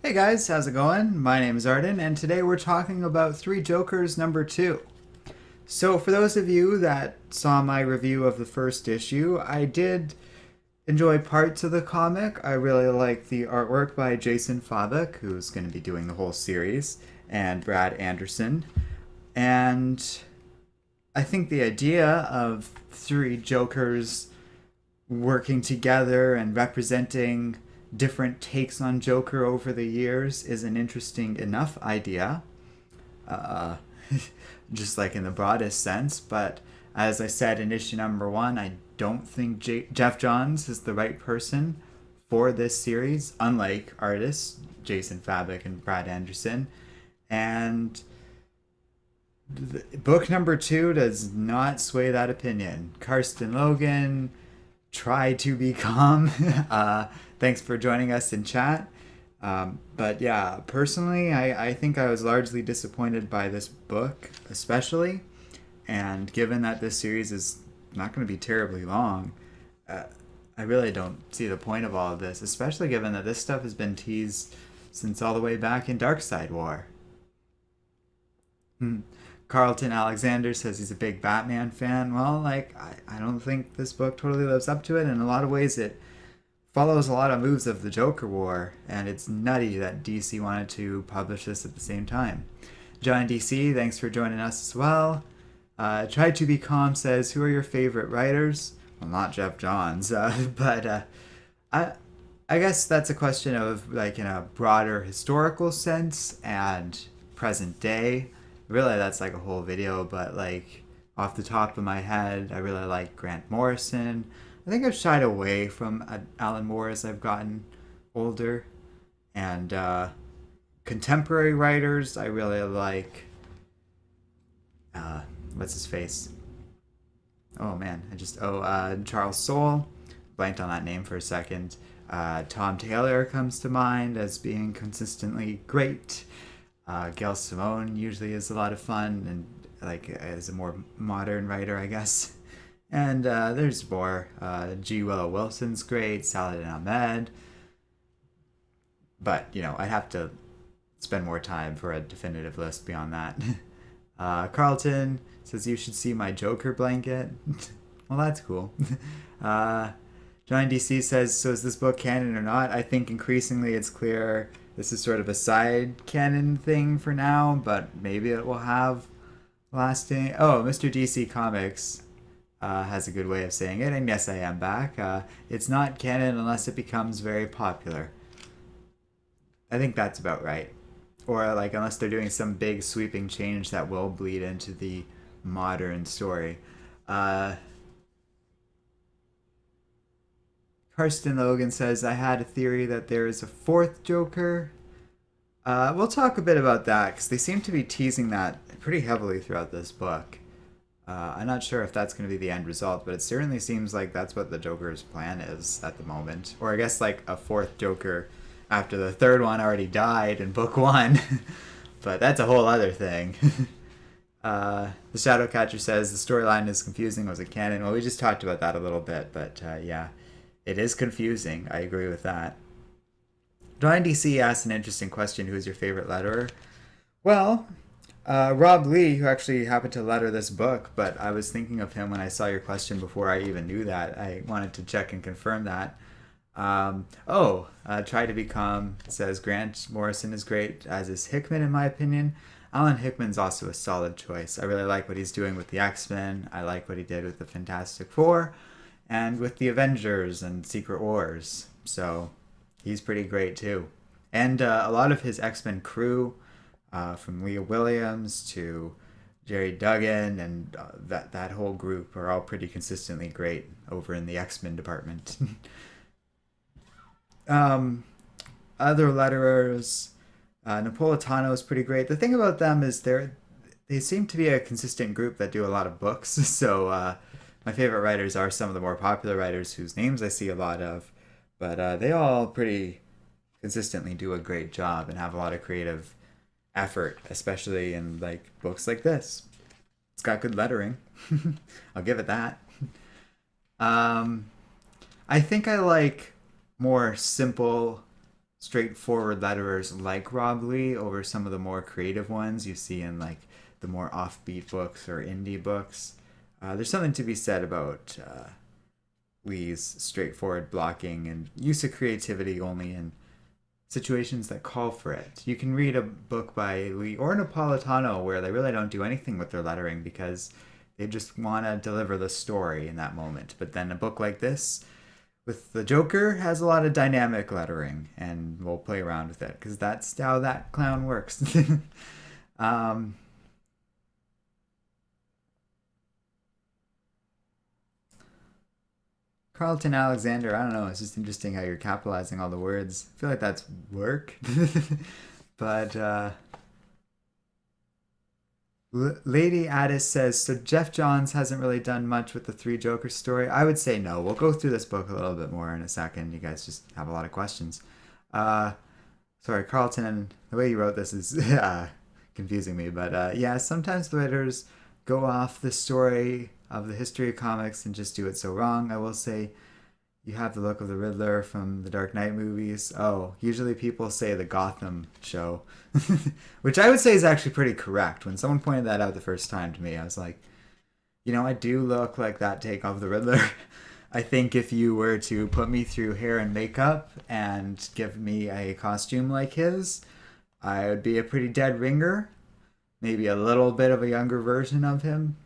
Hey guys, how's it going? My name is Arden, and today we're talking about Three Jokers number 2. So, for those of you that saw my review of the first issue, I did enjoy parts of the comic. I really like the artwork by Jason Fabok, who's going to be doing the whole series, and Brad Anderson. And I think the idea of three Jokers working together and representing different takes on Joker over the years is an interesting enough idea, uh, just like in the broadest sense. But as I said in issue number 1, I don't think Jeff Johns is the right person for this series, unlike artists Jason Fabok and Brad Anderson. And book number 2 does not sway that opinion. Karsten Logan, try to be calm. Thanks for joining us in chat. But yeah, personally, I think I was largely disappointed by this book, especially. And given that this series is not going to be terribly long, I really don't see the point of all of this, especially given that this stuff has been teased since all the way back in Darkside War. Carlton Alexander says he's a big Batman fan. Well, I don't think this book totally lives up to it. In a lot of ways, it follows a lot of moves of the Joker War, and it's nutty that DC wanted to publish this at the same time. John DC, thanks for joining us as well. Try to be calm says, who are your favorite writers? Well, not Jeff Johns, but I guess that's a question of like in a broader historical sense and present day. Really, that's like a whole video, but like off the top of my head, I really like Grant Morrison. I think I've shied away from Alan Moore as I've gotten older. And contemporary writers, I really like. What's his face? Oh man, Charles Soule. Blanked on that name for a second. Tom Taylor comes to mind as being consistently great. Gail Simone usually is a lot of fun and like as a more modern writer, I guess. And there's more. G. Willow Wilson's great. Saladin Ahmed. But I'd have to spend more time for a definitive list beyond that. Carlton says you should see my Joker blanket. Well, that's cool. John DC says, so is this book canon or not? I think increasingly it's clear this is sort of a side canon thing for now, but maybe it will have lasting. Oh, Mr. DC Comics has a good way of saying it, and yes, I am back. It's not canon unless it becomes very popular. I think that's about right. Or like unless they're doing some big sweeping change that will bleed into the modern story. Karsten Logan says, I had a theory that there is a fourth Joker. We'll talk a bit about that because they seem to be teasing that pretty heavily throughout this book. I'm not sure if that's going to be the end result, but it certainly seems like that's what the Joker's plan is at the moment. Or I guess like a fourth Joker after the third one already died in book 1. But that's a whole other thing. The Shadowcatcher says the storyline is confusing. Was it canon? Well, we just talked about that a little bit, but yeah. It is confusing. I agree with that. John DC asked an interesting question. Who's your favorite letterer? Well, Rob Lee, who actually happened to letter this book, but I was thinking of him when I saw your question before I even knew that. I wanted to check and confirm that. Try to be calm says Grant Morrison is great, as is Hickman in my opinion. Alan Hickman's also a solid choice. I really like what he's doing with the X-Men. I like what he did with the Fantastic Four. And with the Avengers and Secret Wars. So he's pretty great too. And a lot of his X-Men crew, from Leah Williams to Jerry Duggan and that whole group are all pretty consistently great over in the X-Men department. Other letterers, Napolitano is pretty great. The thing about them is they seem to be a consistent group that do a lot of books. So my favorite writers are some of the more popular writers whose names I see a lot of, but they all pretty consistently do a great job and have a lot of creative effort, especially in like books like this. It's got good lettering. I'll give it that. I think I like more simple straightforward letterers like Rob Lee over some of the more creative ones you see in like the more offbeat books or indie books. There's something to be said about Lee's straightforward blocking and use of creativity only in situations that call for it. You can read a book by Lee or Napolitano where they really don't do anything with their lettering because they just want to deliver the story in that moment. But then a book like this with the Joker has a lot of dynamic lettering, and we'll play around with it because that's how that clown works. um, Carlton Alexander, I don't know. It's just interesting how you're capitalizing all the words. I feel like that's work. But Lady Addis says, so Jeff Johns hasn't really done much with the Three Jokers story. I would say no. We'll go through this book a little bit more in a second. You guys just have a lot of questions. Sorry, Carlton, the way you wrote this is confusing me. But yeah, sometimes the writers go off the story of the history of comics and just do it so wrong. I will say you have the look of the Riddler from the Dark Knight movies. Oh, usually people say the Gotham show, which I would say is actually pretty correct. When someone pointed that out the first time to me, I was like, you know, I do look like that take of the Riddler. I think if you were to put me through hair and makeup and give me a costume like his, I would be a pretty dead ringer. Maybe a little bit of a younger version of him.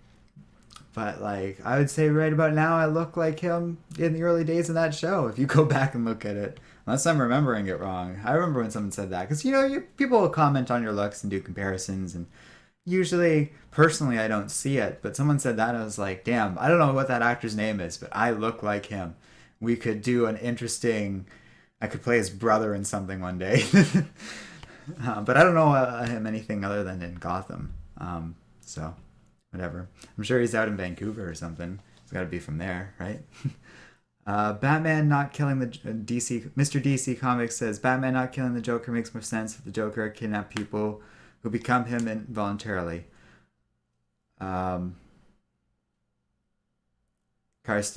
But like, I would say right about now, I look like him in the early days of that show. If you go back and look at it, unless I'm remembering it wrong. I remember when someone said that because people will comment on your looks and do comparisons, and usually, personally, I don't see it. But someone said that, and I was like, damn, I don't know what that actor's name is, but I look like him. We could do an interesting. I could play his brother in something one day. But I don't know him anything other than in Gotham. So. Whatever. I'm sure he's out in Vancouver or something. It's got to be from there, right? Batman not killing the DC. Mr. DC Comics says Batman not killing the Joker makes more sense if the Joker kidnapped people who become him involuntarily. Karsten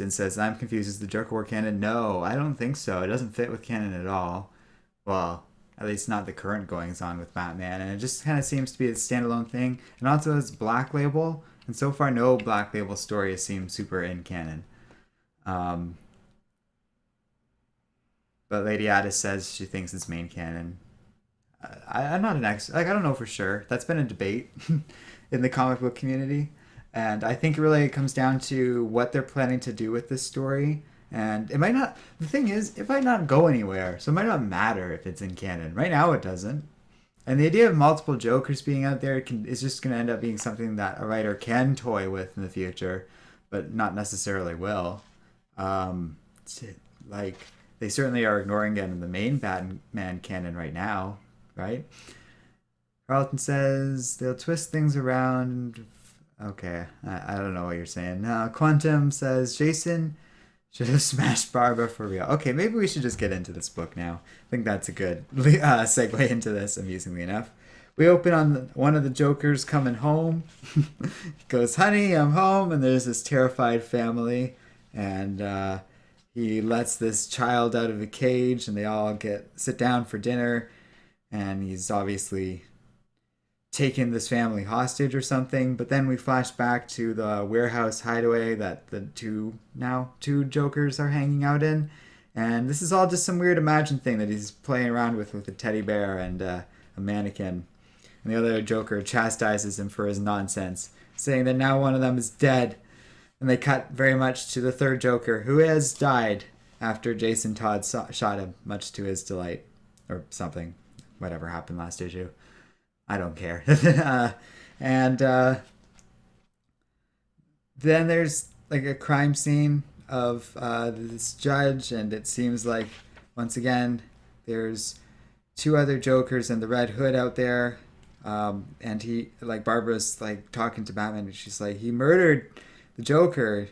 says I'm confused. Is the Joker war canon? No, I don't think so. It doesn't fit with canon at all. Well, at least not the current goings on with Batman, and it just kind of seems to be a standalone thing. And also it's Black Label, and so far no Black Label story has seemed super in canon. But Lady Addis says she thinks it's main canon. I'm not an expert. Like, I don't know for sure. That's been a debate in the comic book community, and I think it really comes down to what they're planning to do with this story. And it might not. The thing is, it might not go anywhere, so it might not matter if it's in canon. Right now, it doesn't. And the idea of multiple Jokers being out there is just going to end up being something that a writer can toy with in the future, but not necessarily will. Like, they certainly are ignoring it in the main Batman canon right now, right? Carlton says they'll twist things around. Okay, I don't know what you're saying. Quantum says Jason should have smashed Barbara for real. Okay, maybe we should just get into this book now. I think that's a good segue into this, amusingly enough. We open on one of the Jokers coming home. He goes, honey, I'm home. And there's this terrified family. And he lets this child out of a cage, and they all sit down for dinner. And he's obviously taken this family hostage or something. But then we flash back to the warehouse hideaway that the two Jokers are hanging out in. And this is all just some weird imagined thing that he's playing around with a teddy bear and a mannequin. And the other Joker chastises him for his nonsense, saying that now one of them is dead. And they cut very much to the third Joker, who has died after Jason Todd shot him, much to his delight. Or something. Whatever happened last issue. I don't care. And then there's like a crime scene of this judge, and it seems like once again there's two other Jokers and the Red Hood out there, and he like Barbara's like talking to Batman, and she's like, he murdered the Joker,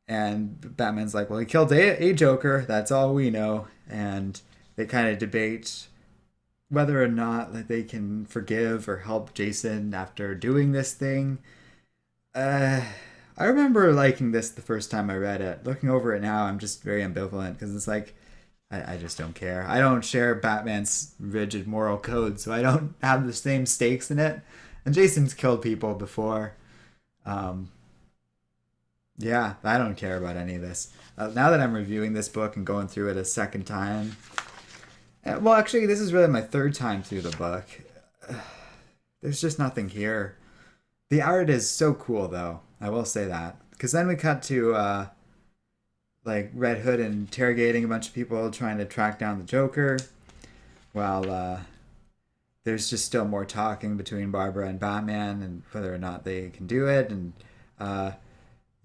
and Batman's like, well, he killed a Joker, that's all we know. And they kind of debate whether or not like, they can forgive or help Jason after doing this thing. I remember liking this the first time I read it. Looking over it now, I'm just very ambivalent because it's like, I just don't care. I don't share Batman's rigid moral code, so I don't have the same stakes in it. And Jason's killed people before. Um, yeah, I don't care about any of this. Now that I'm reviewing this book and going through it a second time, well, actually, this is really my third time through the book. There's just nothing here. The art is so cool, though. I will say that. Because then we cut to like Red Hood interrogating a bunch of people trying to track down the Joker, while there's just still more talking between Barbara and Batman and whether or not they can do it. And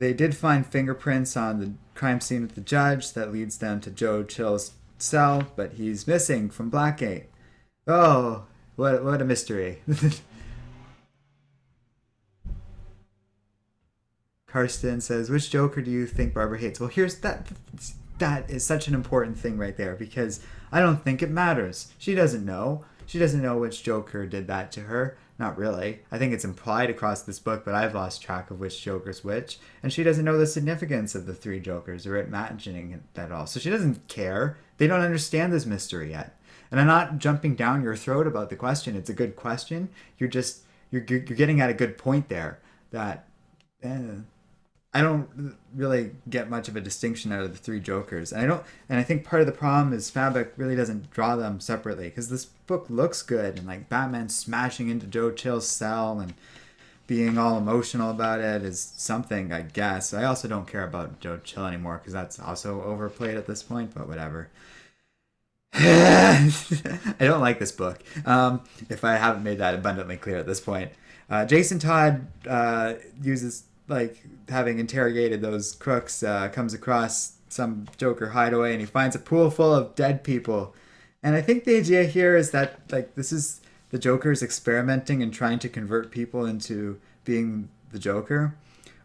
they did find fingerprints on the crime scene with the judge that leads them to Joe Chill's cell, but he's missing from Blackgate. Oh, what a mystery. Karsten says, which Joker do you think Barbara hates? Well, here's that. That is such an important thing right there, because I don't think it matters. She doesn't know. She doesn't know which Joker did that to her. Not really. I think it's implied across this book, but I've lost track of which Joker's which. And she doesn't know the significance of the three Jokers or it imagining it at all. So she doesn't care. They don't understand this mystery yet. And I'm not jumping down your throat about the question. It's a good question. You're getting at a good point there. That I don't really get much of a distinction out of the three Jokers. And I think part of the problem is Fabok really doesn't draw them separately, because this book looks good, and like Batman smashing into Joe Chill's cell and being all emotional about it is something, I guess. I also don't care about Joe Chill anymore, because that's also overplayed at this point, but whatever. I don't like this book, if I haven't made that abundantly clear at this point. Jason Todd uses, like, having interrogated those crooks, comes across some Joker hideaway, and he finds a pool full of dead people. And I think the idea here is that, like, this is the Joker's experimenting and trying to convert people into being the Joker,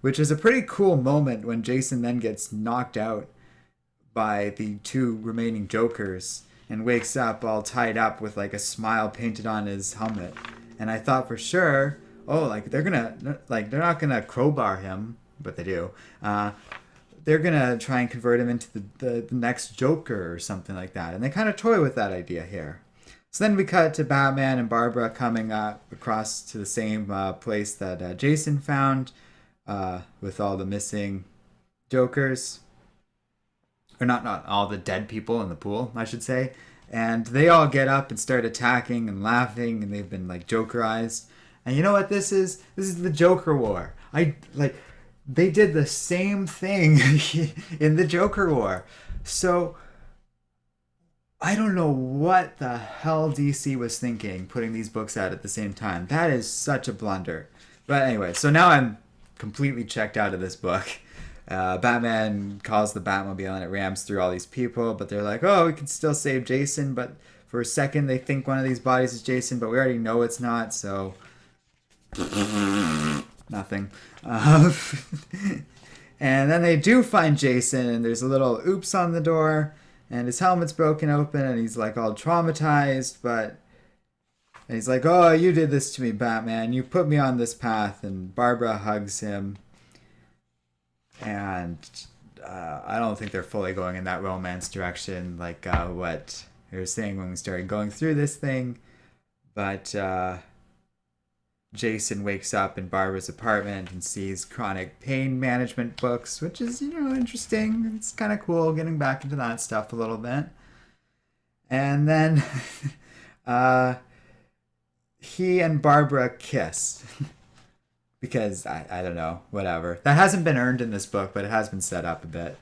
which is a pretty cool moment when Jason then gets knocked out by the two remaining Jokers and wakes up all tied up with, like, a smile painted on his helmet. And I thought for sure, oh, like, they're not gonna crowbar him, but they do. They're gonna try and convert him into the next Joker or something like that. And they kind of toy with that idea here. So then we cut to Batman and Barbara coming across to the same place that Jason found, with all the missing Jokers. Or not all the dead people in the pool, I should say. And they all get up and start attacking and laughing, and they've been, like, jokerized. And you know what this is? This is the Joker War. They did the same thing in the Joker War. So I don't know what the hell DC was thinking putting these books out at the same time. That is such a blunder. But anyway, so now I'm completely checked out of this book. Batman calls the Batmobile and it rams through all these people, but they're like, oh, we can still save Jason. But for a second they think one of these bodies is Jason, but we already know it's not, so nothing. And then they do find Jason, and there's a little oops on the door, and his helmet's broken open, and he's, like, all traumatized, and he's like, oh, you did this to me, Batman. You put me on this path. And Barbara hugs him. And I don't think they're fully going in that romance direction, like what they were saying when we started going through this thing. But Jason wakes up in Barbara's apartment and sees chronic pain management books, which is, interesting. It's kind of cool getting back into that stuff a little bit. And then he and Barbara kiss. Because, I don't know, whatever. That hasn't been earned in this book, but it has been set up a bit.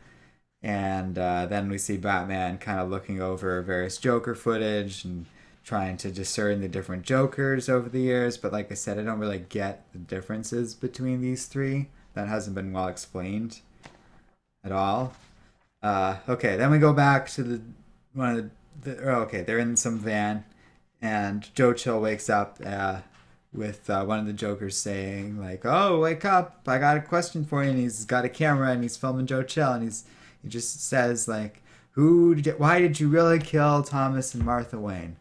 And then we see Batman kind of looking over various Joker footage and trying to discern the different Jokers over the years. But like I said, I don't really get the differences between these three. That hasn't been well explained at all. Okay, then we go back to they're in some van. And Joe Chill wakes up with one of the Jokers saying, like, oh, wake up, I got a question for you. And he's got a camera and he's filming Joe Chill, and he just says, like, why did you really kill Thomas and Martha Wayne?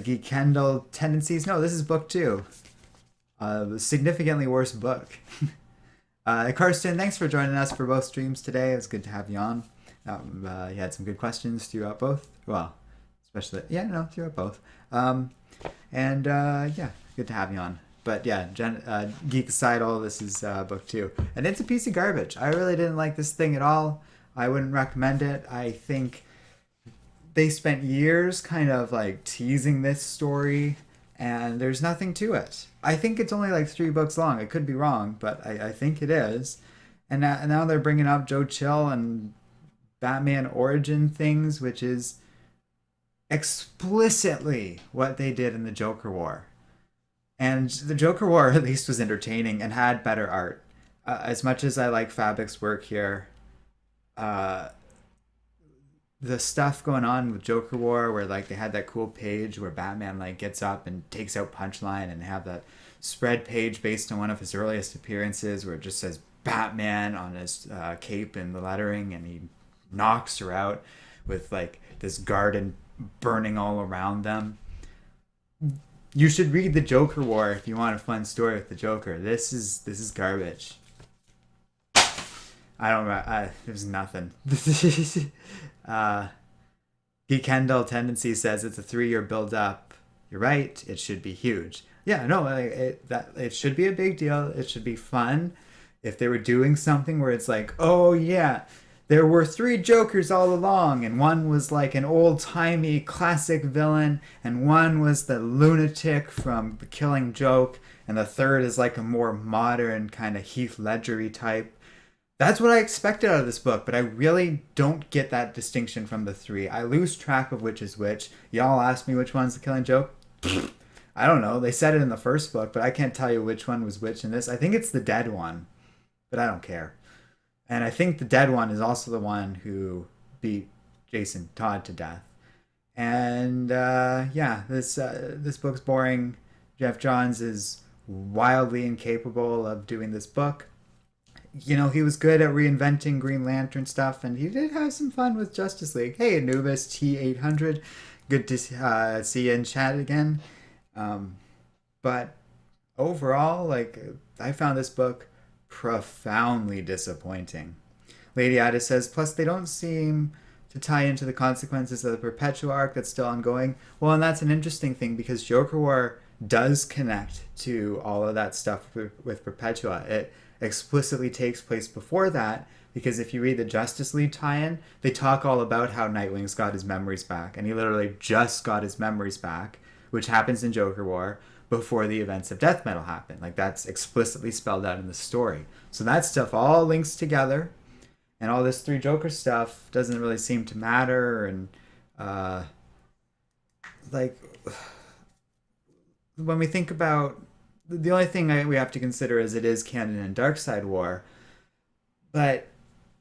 Geek Kendall tendencies? No, this is book 2. Significantly worse book. Karsten, thanks for joining us for both streams today. It was good to have you on. You had some good questions throughout both. Well, especially throughout both. Yeah, good to have you on. But yeah, geek aside, all this is book 2, and it's a piece of garbage. I really didn't like this thing at all. I wouldn't recommend it. I think they spent years kind of like teasing this story, and there's nothing to it. I think it's only like 3 books long. I could be wrong, but I think it is. And now they're bringing up Joe Chill and Batman origin things, which is explicitly what they did in the Joker War. And the Joker War at least was entertaining and had better art. As much as I like Fabic's work here, uh, the stuff going on with Joker War, where like they had that cool page where Batman like gets up and takes out Punchline, and have that spread page based on one of his earliest appearances where it just says Batman on his cape and the lettering, and he knocks her out with like this garden burning all around them. You should read the Joker War if you want a fun story with the Joker. This is garbage. I don't know. There's nothing. Geek Kendall Tendency says it's a 3-year build up. You're right. It should be huge. Yeah, no, it should be a big deal. It should be fun. If they were doing something where it's like, oh yeah, there were 3 Jokers all along, and one was like an old-timey classic villain, and one was the lunatic from The Killing Joke, and the third is like a more modern kind of Heath Ledger-y type. That's what I expected out of this book, but I really don't get that distinction from the 3. I lose track of which is which. Y'all ask me which one's The Killing Joke. I don't know. They said it in the first book, but I can't tell you which one was which in this. I think it's the dead one, but I don't care. And I think the dead one is also the one who beat Jason Todd to death. And this book's boring. Jeff Johns is wildly incapable of doing this book. You know, he was good at reinventing Green Lantern stuff, and he did have some fun with Justice League. Hey, Anubis T800, good to see you in chat again. But overall, like, I found this book profoundly disappointing. Lady Ada says, plus they don't seem to tie into the consequences of the Perpetua arc that's still ongoing. Well, and that's an interesting thing, because Joker War does connect to all of that stuff with Perpetua. It explicitly takes place before that, because if you read the Justice League tie-in, they talk all about how Nightwing's got his memories back, and he literally just got his memories back, which happens in Joker War before the events of Death Metal happen. Like, that's explicitly spelled out in the story. So that stuff all links together, and all this 3 Joker stuff doesn't really seem to matter. And when we think about, the only thing we have to consider is it is canon in Darkseid War, but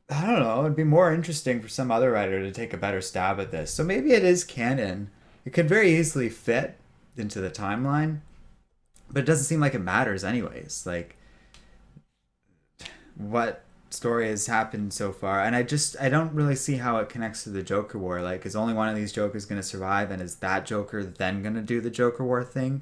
I don't know, it'd be more interesting for some other writer to take a better stab at this. So maybe it is canon. It could very easily fit into the timeline, but it doesn't seem like it matters anyways. Like, what story has happened so far? And I don't really see how it connects to the Joker War. Like, is only one of these Jokers going to survive, and is that Joker then going to do the Joker War thing?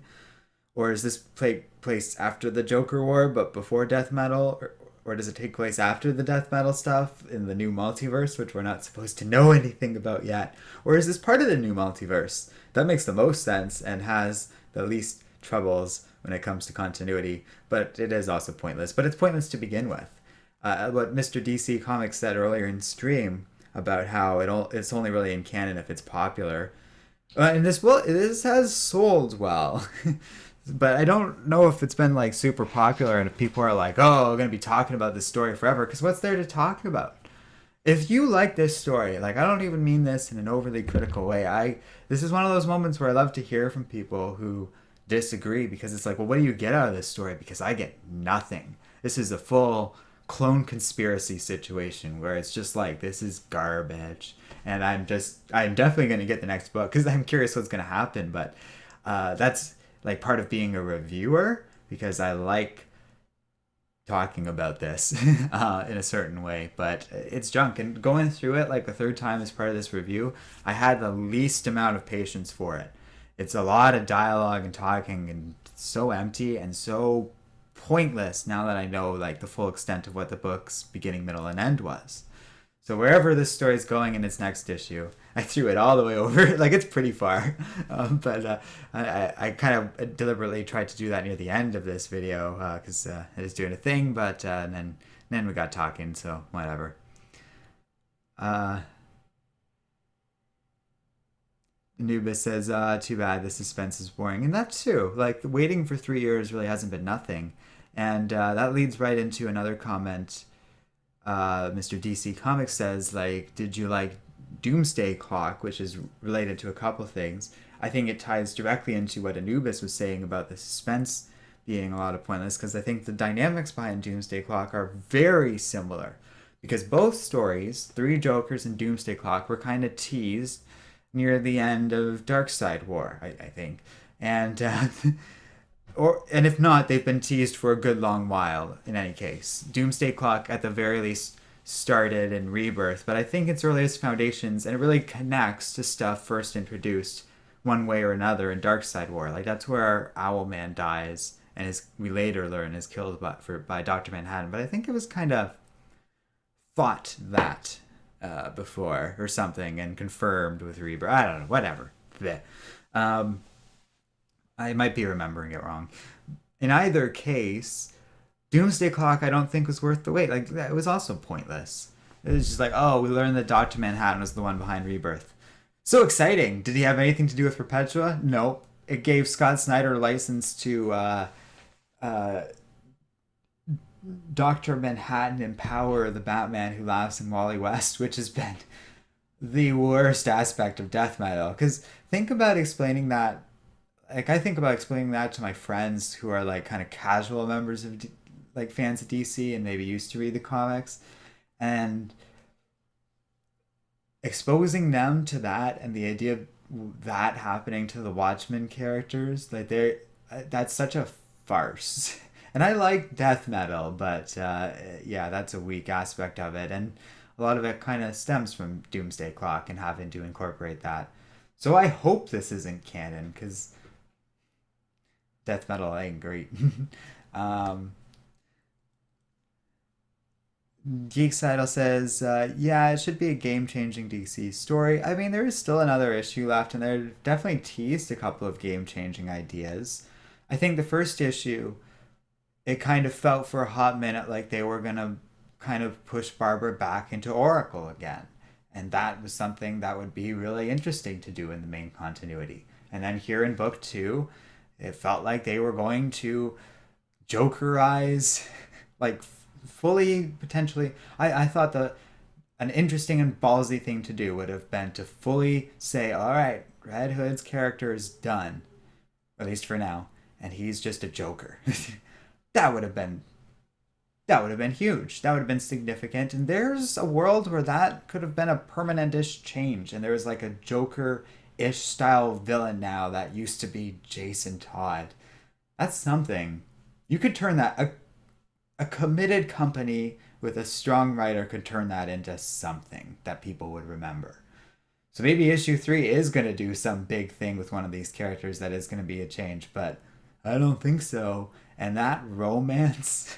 Or is this take place after the Joker War but before Death Metal? Or does it take place after the Death Metal stuff in the new multiverse, which we're not supposed to know anything about yet? Or is this part of the new multiverse? That makes the most sense and has the least troubles when it comes to continuity, but it is also pointless. But it's pointless to begin with. What Mr. DC Comics said earlier in stream about how it's only really in canon if it's popular. And this has sold well. But I don't know if it's been like super popular and if people are like, oh, we're going to be talking about this story forever, because what's there to talk about? If you like this story, like, I don't even mean this in an overly critical way. This is one of those moments where I love to hear from people who disagree, because it's like, well, what do you get out of this story? Because I get nothing. This is a full clone conspiracy situation where it's just like, this is garbage. And I'm definitely going to get the next book because I'm curious what's going to happen. But that's like part of being a reviewer, because I like talking about this in a certain way. But it's junk, and going through it like the 3rd time as part of this review, I had the least amount of patience for it. It's a lot of dialogue and talking, and so empty and so pointless now that I know like the full extent of what the book's beginning, middle, and end was. So wherever this story is going in its next issue, I threw it all the way over. Like, it's pretty far, but I kind of deliberately tried to do that near the end of this video because it is doing a thing. But then we got talking, so whatever. Anubis says, too bad the suspense is boring. And that too. Like, waiting for 3 years really hasn't been nothing. And that leads right into another comment. Mr. DC Comics says, like, did you like Doomsday Clock, which is related to a couple things. I think it ties directly into what Anubis was saying about the suspense being a lot of pointless, because I think the dynamics behind Doomsday Clock are very similar. Because both stories, Three Jokers and Doomsday Clock, were kind of teased near the end of Darkseid War, I think. And and if not, they've been teased for a good long while in any case. Doomsday Clock at the very least started in Rebirth, but I think its earliest foundations, and it really connects to stuff first introduced one way or another in Darkseid War. Like, that's where Owlman dies and we later learn is killed by Dr. Manhattan. But I think it was kind of thought that before or something and confirmed with Rebirth. I don't know, whatever. I might be remembering it wrong. In either case, Doomsday Clock I don't think was worth the wait. Like, it was also pointless. It was just like, oh, we learned that Dr. Manhattan was the one behind Rebirth. So exciting. Did he have anything to do with Perpetua? No. It gave Scott Snyder a license to Dr. Manhattan empower the Batman who laughs in Wally West, which has been the worst aspect of death metal. Because think about explaining that. Like, I think about explaining that to my friends who are like kind of casual members of like fans of DC and maybe used to read the comics, and exposing them to that and the idea of that happening to the Watchmen characters, like that's such a farce. And I like death metal, but yeah, that's a weak aspect of it, and a lot of it kind of stems from Doomsday Clock and having to incorporate that. So I hope this isn't canon, because death metal ain't great. Geeksidle says, yeah, it should be a game-changing DC story. I mean, there is still another issue left, and they're definitely teased a couple of game-changing ideas. I think the first issue, it kind of felt for a hot minute like they were going to kind of push Barbara back into Oracle again. And that was something that would be really interesting to do in the main continuity. And then here in book 2, it felt like they were going to jokerize, like, fully, potentially. I thought that an interesting and ballsy thing to do would have been to fully say, all right, Red Hood's character is done, at least for now, and he's just a Joker. That would have been huge. That would have been significant. And there's a world where that could have been a permanent-ish change. And there's like a Joker-ish style villain now that used to be Jason Todd. That's something. You could turn that... A committed company with a strong writer could turn that into something that people would remember. So maybe issue 3 is going to do some big thing with one of these characters that is going to be a change, but I don't think so. And that romance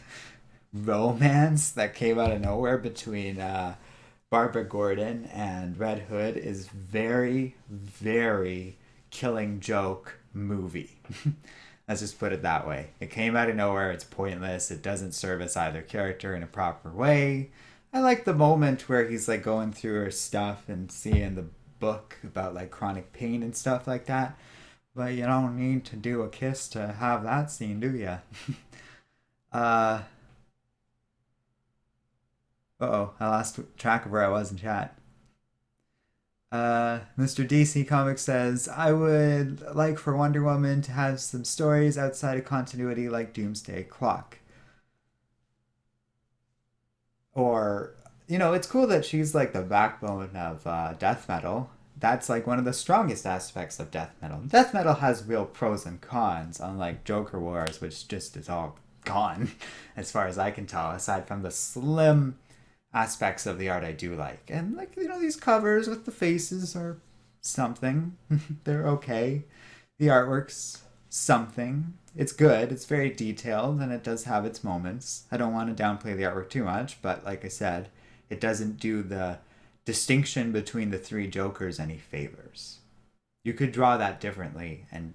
that came out of nowhere between Barbara Gordon and Red Hood is very, very Killing Joke movie. Let's just put it that way. It came out of nowhere. It's pointless. It doesn't service either character in a proper way. I like the moment where he's like going through her stuff and seeing the book about like chronic pain and stuff like that. But you don't need to do a kiss to have that scene, do ya? Uh-oh, I lost track of where I was in chat. Mr. DC Comics says, I would like for Wonder Woman to have some stories outside of continuity like Doomsday Clock. Or, you know, it's cool that she's like the backbone of death metal. That's like one of the strongest aspects of death metal. Death metal has real pros and cons, unlike Joker Wars, which just is all gone, as far as I can tell, aside from the slim aspects of the art I do like. And like, you know, these covers with the faces are something. They're okay. The artwork's something. It's good. It's very detailed, and it does have its moments. I don't want to downplay the artwork too much, but like I said, it doesn't do the distinction between the three Jokers any favors. You could draw that differently and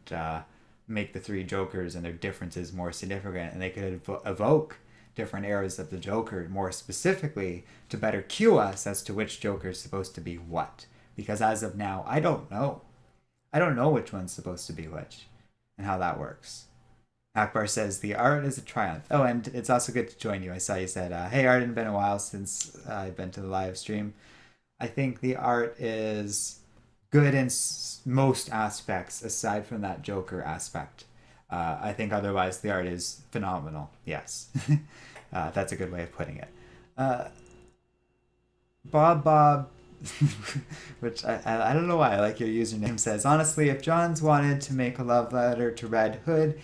make the three Jokers and their differences more significant, and they could evoke different eras of the Joker more specifically to better cue us as to which Joker is supposed to be what. Because as of now, I don't know. I don't know which one's supposed to be which and how that works. Akbar says the art is a triumph. Oh, and it's also good to join you. I saw you said, hey, Arden, been a while since I've been to the live stream. I think the art is good in most aspects aside from that Joker aspect. I think otherwise the art is phenomenal. Yes. That's a good way of putting it. Bob, which I don't know why I like your username, says, honestly, if Johns wanted to make a love letter to Red Hood,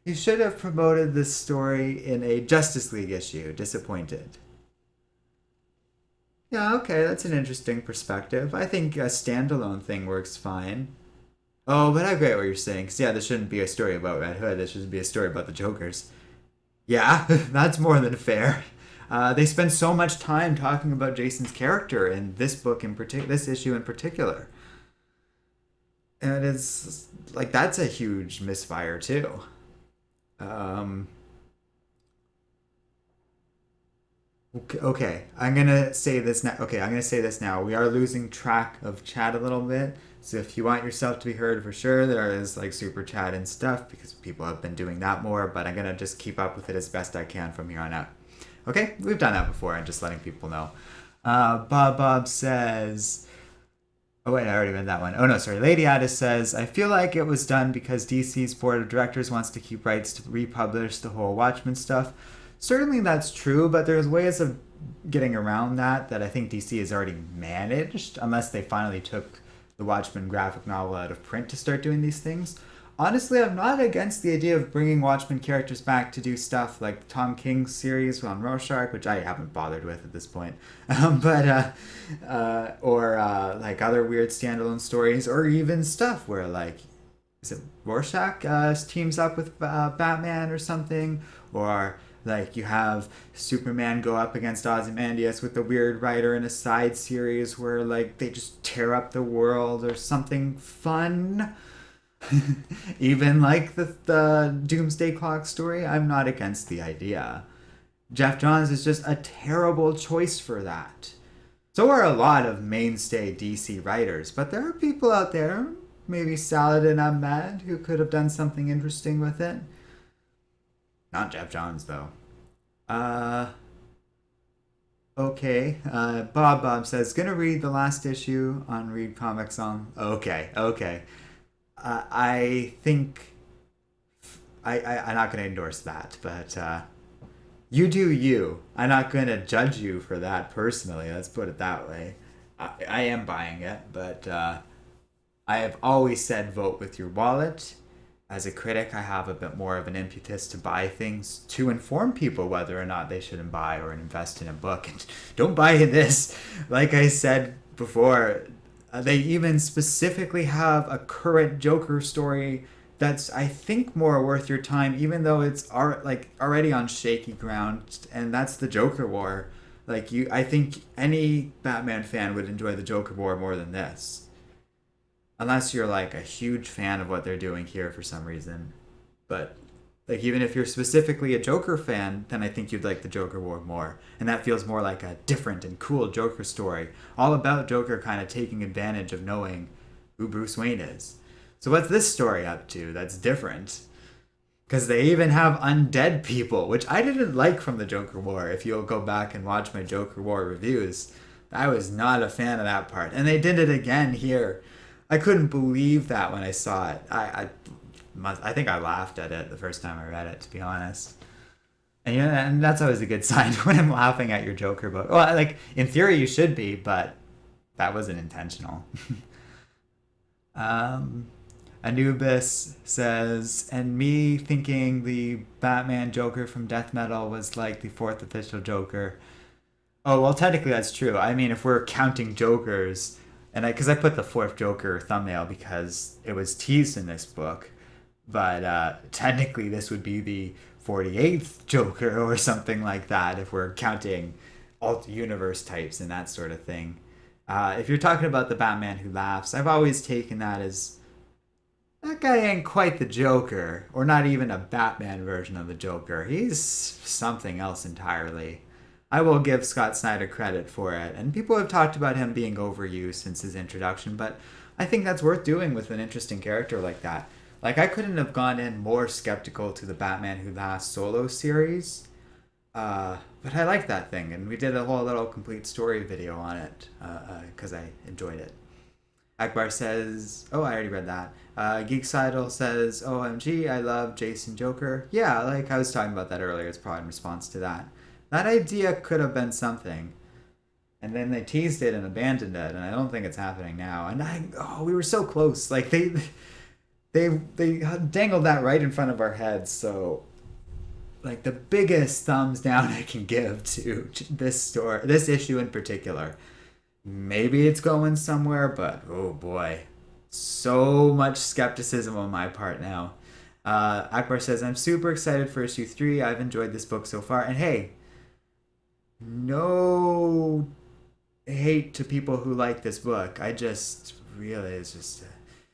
he should have promoted this story in a Justice League issue. Disappointed. Yeah, okay, that's an interesting perspective. I think a standalone thing works fine. Oh, but I get what you're saying. Because, yeah, this shouldn't be a story about Red Hood. This should be a story about the Jokers. Yeah, that's more than fair. They spend so much time talking about Jason's character in this book in particular, this issue in particular. And it's like, that's a huge misfire, too. Okay, I'm gonna say this now. Okay, I'm gonna say this now. We are losing track of chat a little bit. So if you want yourself to be heard for sure, there is like super chat and stuff because people have been doing that more. But I'm gonna just keep up with it as best I can from here on out. Okay, we've done that before. I'm just letting people know. Bob says. Oh wait, I already read that one. Oh no, sorry. Lady Addis says, I feel like it was done because DC's board of directors wants to keep rights to republish the whole Watchmen stuff. Certainly that's true, but there's ways of getting around that I think DC has already managed, unless they finally took the Watchmen graphic novel out of print to start doing these things. Honestly, I'm not against the idea of bringing Watchmen characters back to do stuff like Tom King's series on Rorschach, which I haven't bothered with at this point, or like other weird standalone stories, or even stuff where like, is it Rorschach teams up with Batman or something, or like you have Superman go up against Ozymandias with the weird writer in a side series where like they just tear up the world or something fun. Even like the Doomsday Clock story, I'm not against the idea. Jeff Johns is just a terrible choice for that. So are a lot of mainstay DC writers, but there are people out there, maybe Saladin Ahmed, who could have done something interesting with it. Not Jeff Johns, though. Okay. Bob says, gonna read the last issue on Read Comics on... Okay. I think... I'm not gonna endorse that, but you do you. I'm not gonna judge you for that personally, let's put it that way. I am buying it, but I have always said vote with your wallet. As a critic, I have a bit more of an impetus to buy things to inform people whether or not they should buy or invest in a book. And don't buy this. Like I said before, they even specifically have a current Joker story that's, I think, more worth your time, even though it's already on shaky ground, and that's the Joker War. I think any Batman fan would enjoy the Joker War more than this. Unless you're like a huge fan of what they're doing here for some reason. But like even if you're specifically a Joker fan, then I think you'd like the Joker War more. And that feels more like a different and cool Joker story. All about Joker kind of taking advantage of knowing who Bruce Wayne is. So what's this story up to that's different? Because they even have undead people, which I didn't like from the Joker War. If you'll go back and watch my Joker War reviews, I was not a fan of that part. And they did it again here. I couldn't believe that when I saw it. I think I laughed at it the first time I read it, to be honest. And yeah, and that's always a good sign when I'm laughing at your Joker book. Well, like in theory you should be, but that wasn't intentional. Anubis says, and me thinking the Batman Joker from Death Metal was like the fourth official Joker. Oh well, technically that's true. I mean, if we're counting Jokers. And because I put the fourth Joker thumbnail because it was teased in this book, but technically this would be the 48th Joker or something like that if we're counting alt universe types and that sort of thing. If you're talking about the Batman who laughs, I've always taken that as that guy ain't quite the Joker, or not even a Batman version of the Joker. He's something else entirely. I will give Scott Snyder credit for it, and people have talked about him being overused since his introduction, but I think that's worth doing with an interesting character like that. Like, I couldn't have gone in more skeptical to the Batman Who Laughs solo series, but I like that thing, and we did a whole little complete story video on it because I enjoyed it. Akbar says, oh, I already read that. Geeksidle says, OMG, I love Jason Joker. Yeah, like I was talking about that earlier. It's probably in response to that. That idea could have been something. And then they teased it and abandoned it, and I don't think it's happening now. And we were so close. Like they dangled that right in front of our heads. So, like, the biggest thumbs down I can give to this issue in particular. Maybe it's going somewhere, but oh boy, so much skepticism on my part now. Akbar says, I'm super excited for issue 3. I've enjoyed this book so far. And hey, no hate to people who like this book. I just really, it's just...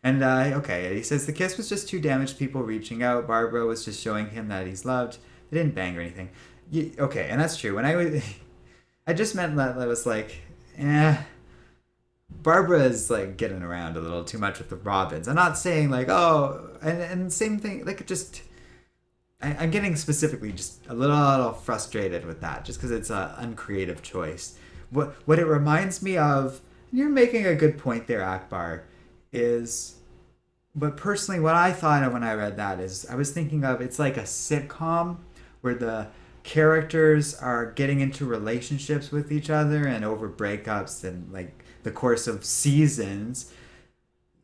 okay, he says, the kiss was just two damaged people reaching out. Barbara was just showing him that he's loved. They didn't bang or anything. Okay, and that's true. When I just meant that I was like, Barbara is like getting around a little too much with the Robins. I'm not saying like, and same thing, like just, I'm getting specifically just a little frustrated with that just because it's an uncreative choice. What it reminds me of, and you're making a good point there, Akbar, is, but personally what I thought of when I read that is I was thinking of, it's like a sitcom where the characters are getting into relationships with each other and over breakups and like the course of seasons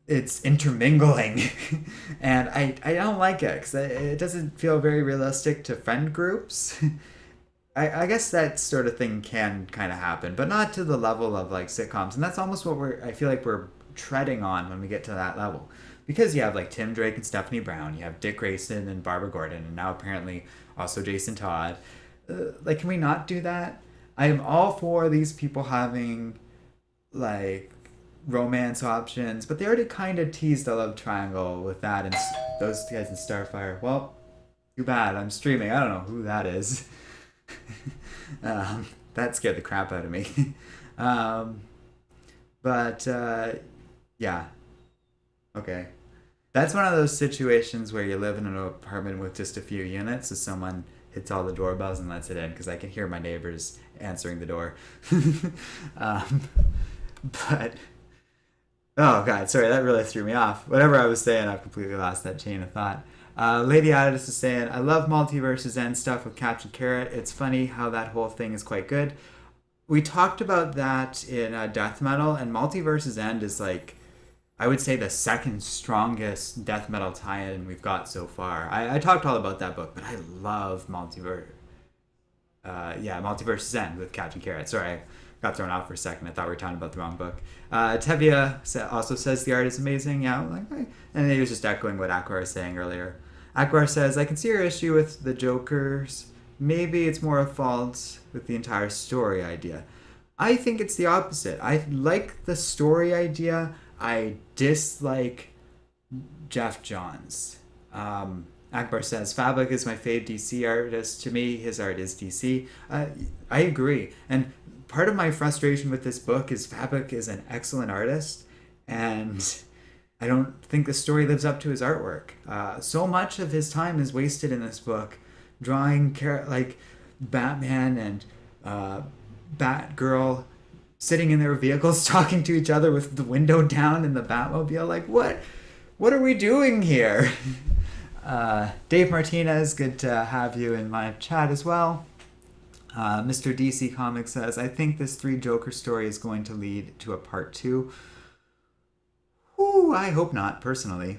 it's intermingling and I don't like it because it doesn't feel very realistic to friend groups. I guess that sort of thing can kind of happen, but not to the level of like sitcoms, and that's almost what I feel like we're treading on when we get to that level, because you have like Tim Drake and Stephanie Brown, you have Dick Grayson and Barbara Gordon, and now apparently also Jason Todd. Like, can we not do that? I am all for these people having like romance options, but they already kind of teased a love triangle with that and those guys in Starfire. Well, too bad. I'm streaming. I don't know who that is. That scared the crap out of me. Yeah. Okay. That's one of those situations where you live in an apartment with just a few units, so someone hits all the doorbells and lets it in, because I can hear my neighbors answering the door. But, oh god, sorry, that really threw me off. Whatever I was saying, I've completely lost that chain of thought. Lady Addis is saying, I love Multiverses End stuff with Captain Carrot. It's funny how that whole thing is quite good. We talked about that in Death Metal, and Multiverses End is like, I would say, the second strongest death metal tie-in we've got so far. I talked all about that book, but I love Multiverses End with Captain Carrot. Sorry, I got thrown off for a second. I thought we were talking about the wrong book. Tevia also says the art is amazing. Yeah, and he was just echoing what Akbar was saying earlier. Akbar says, I can see your issue with the Jokers. Maybe it's more a fault with the entire story idea. I think it's the opposite. I like the story idea. I dislike Jeff Johns. Akbar says, Fabrik is my fave DC artist. To me, his art is DC. I agree. And part of my frustration with this book is Fabrik is an excellent artist, and I don't think the story lives up to his artwork. So much of his time is wasted in this book drawing like Batman and Batgirl sitting in their vehicles talking to each other with the window down in the Batmobile. Like, what are we doing here? Dave Martinez, good to have you in my chat as well. Mr. DC Comics says, I think this 3 Joker story is going to lead to a part 2. Ooh, I hope not, personally.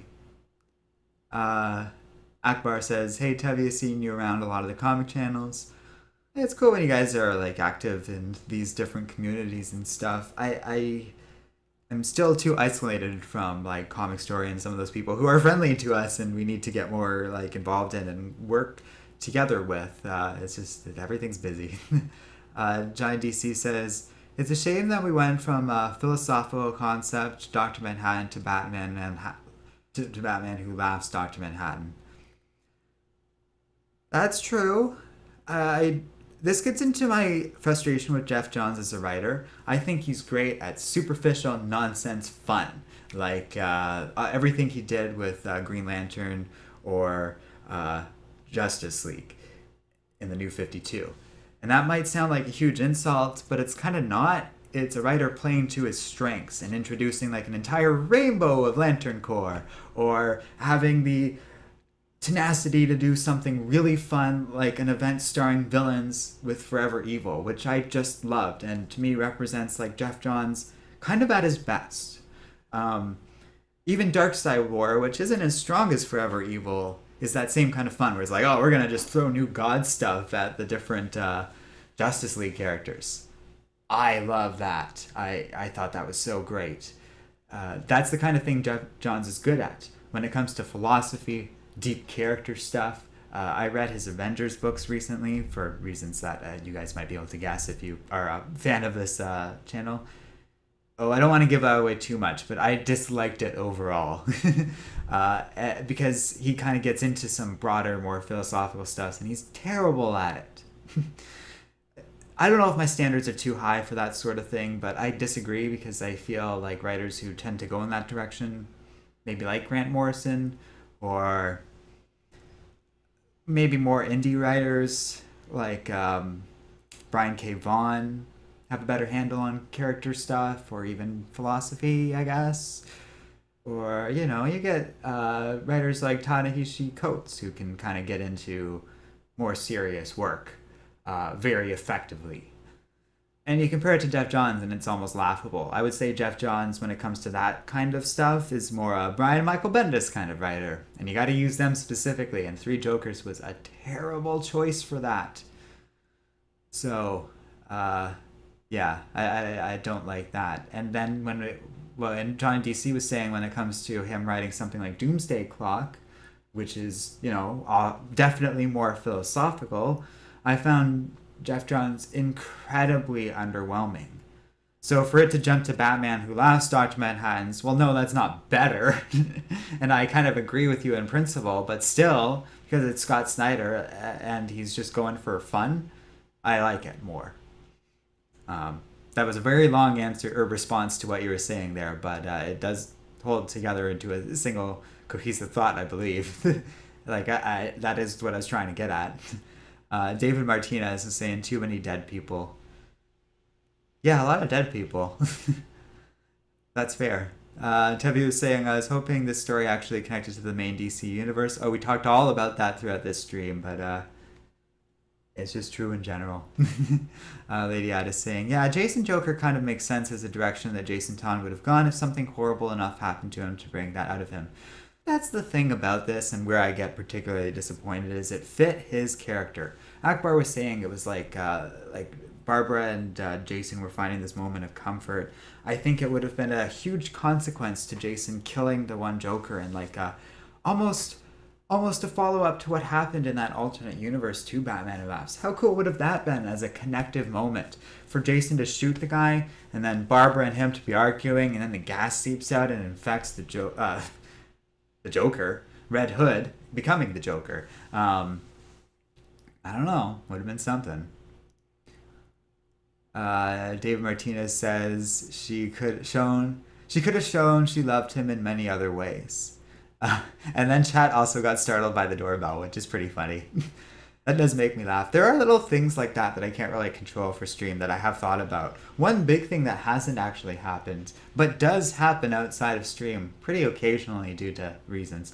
Akbar says, hey, Tevi, seen you around a lot of the comic channels. It's cool when you guys are like active in these different communities and stuff. I am still too isolated from like Comic Story and some of those people who are friendly to us and we need to get more like involved in and work together with. It's just that everything's busy. Johnny DC says, it's a shame that we went from a philosophical concept, Dr. Manhattan, to Batman to Batman Who Laughs, Dr. Manhattan. That's true. I This gets into my frustration with Jeff Johns as a writer. I think he's great at superficial nonsense fun, like everything he did with Green Lantern or Justice League in the New 52. And that might sound like a huge insult, but it's kind of not. It's a writer playing to his strengths and introducing like an entire rainbow of Lantern Corps, or having the tenacity to do something really fun like an event starring villains with Forever Evil, which I just loved and to me represents like Jeff Johns kind of at his best. Even Darkseid War, which isn't as strong as Forever Evil, is that same kind of fun where it's like, oh, we're gonna just throw new god stuff at the different Justice League characters. I love that. I thought that was so great. That's the kind of thing Jeff Johns is good at. When it comes to philosophy, deep character stuff, I read his Avengers books recently for reasons that you guys might be able to guess if you are a fan of this channel. Oh, I don't want to give that away too much, but I disliked it overall. Because he kind of gets into some broader, more philosophical stuff, and he's terrible at it. I don't know if my standards are too high for that sort of thing, but I disagree because I feel like writers who tend to go in that direction, maybe like Grant Morrison, or maybe more indie writers like Brian K. Vaughan, have a better handle on character stuff or even philosophy, I guess. Or, you get writers like Ta-Nehisi Coates who can kind of get into more serious work very effectively. And you compare it to Jeff Johns and it's almost laughable. I would say Jeff Johns, when it comes to that kind of stuff, is more a Brian Michael Bendis kind of writer. And you got to use them specifically. And Three Jokers was a terrible choice for that. So, yeah, I don't like that. And then and Johnny DC was saying when it comes to him writing something like Doomsday Clock, which is, definitely more philosophical, I found Jeff Johns incredibly underwhelming. So for it to jump to Batman Who Laughs, Dr. Manhattan's, well, no, that's not better. And I kind of agree with you in principle, but still, because it's Scott Snyder and he's just going for fun, I like it more. That was a very long answer or response to what you were saying there, but it does hold together into a single cohesive thought, I believe. That is what I was trying to get at. David Martinez is saying too many dead people. Yeah, a lot of dead people. That's fair. Tevi was saying, I was hoping this story actually connected to the main DC universe. Oh, we talked all about that throughout this stream, but it's just true in general. Lady Ad is saying, yeah, Jason Joker kind of makes sense as a direction that Jason Todd would have gone if something horrible enough happened to him to bring that out of him. That's the thing about this, and where I get particularly disappointed is it fit his character. Akbar was saying it was like Barbara and Jason were finding this moment of comfort. I think it would have been a huge consequence to Jason killing the one Joker, and almost a follow-up to what happened in that alternate universe to Batman Who Laughs. How cool would have that been as a connective moment for Jason to shoot the guy, and then Barbara and him to be arguing, and then the gas seeps out and infects the Joker, Red Hood, becoming the Joker. I don't know. Would have been something. David Martinez says she could have shown she loved him in many other ways. And then chat also got startled by the doorbell, which is pretty funny. That does make me laugh. There are little things like that I can't really control for stream that I have thought about. One big thing that hasn't actually happened, but does happen outside of stream pretty occasionally due to reasons,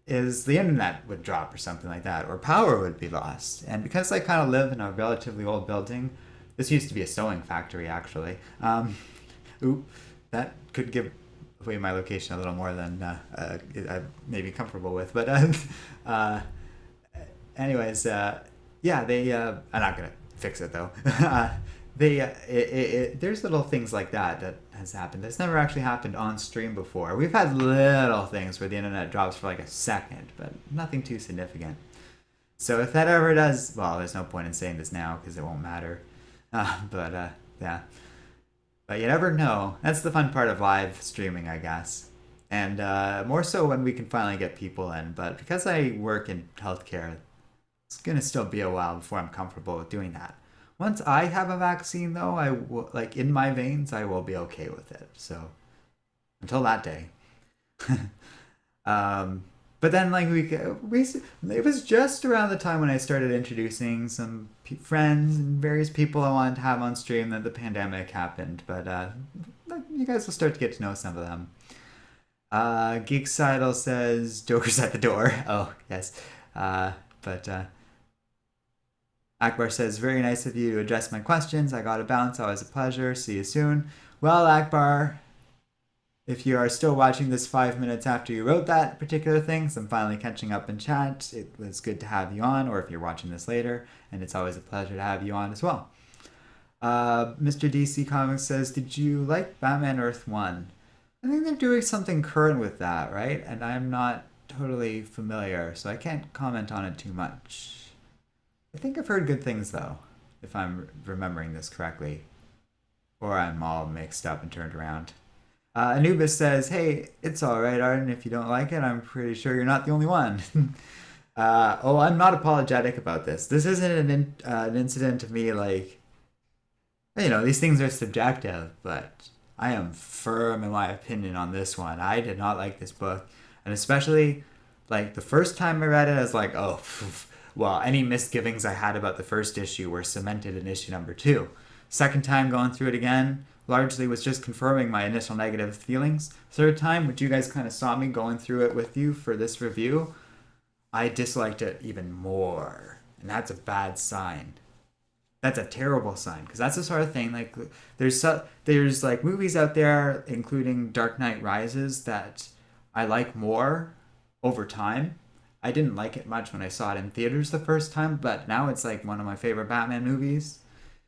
is the internet would drop or something like that, or power would be lost. And because I kind of live in a relatively old building, this used to be a sewing factory actually. That could give away my location a little more than I may be comfortable with. But anyways, yeah, I'm not gonna fix it though. There's little things like that has happened. That's never actually happened on stream before. We've had little things where the internet drops for like a second, but nothing too significant. So if that ever does, well, there's no point in saying this now because it won't matter. Yeah. But you never know. That's the fun part of live streaming, I guess. And more so when we can finally get people in. But because I work in healthcare, it's gonna still be a while before I'm comfortable with doing that. Once I have a vaccine, though, I will, like in my veins, I will be okay with it. So until that day. um, but then like we it was just around the time when I started introducing some friends and various people I wanted to have on stream that the pandemic happened. But you guys will start to get to know some of them. Geek Sidle says Joker's at the door. Oh yes, but Akbar says very nice of you to address my questions. I got to bounce. Always a pleasure. See you soon. Well, Akbar, if you are still watching this 5 minutes after you wrote that particular thing, so I'm finally catching up in chat. It was good to have you on, or if you're watching this later, and it's always a pleasure to have you on as well. Mr. DC Comics says, did you like Batman Earth 1? I think they're doing something current with that, right? And I'm not totally familiar, so I can't comment on it too much. I think I've heard good things, though, if I'm remembering this correctly. Or I'm all mixed up and turned around. Anubis says, hey, it's alright, Arden. If you don't like it, I'm pretty sure you're not the only one. I'm not apologetic about this. This isn't an incident of me, like, these things are subjective, but I am firm in my opinion on this one. I did not like this book. And especially, like, the first time I read it, I was like, oh, well, any misgivings I had about the first issue were cemented in issue number 2. Second time going through it again, largely was just confirming my initial negative feelings. Third time, which you guys kind of saw me going through it with you for this review, I disliked it even more. And that's a bad sign. That's a terrible sign, because that's the sort of thing, like, there's like movies out there, including Dark Knight Rises, that I like more over time. I didn't like it much when I saw it in theaters the first time, but now it's like one of my favorite Batman movies.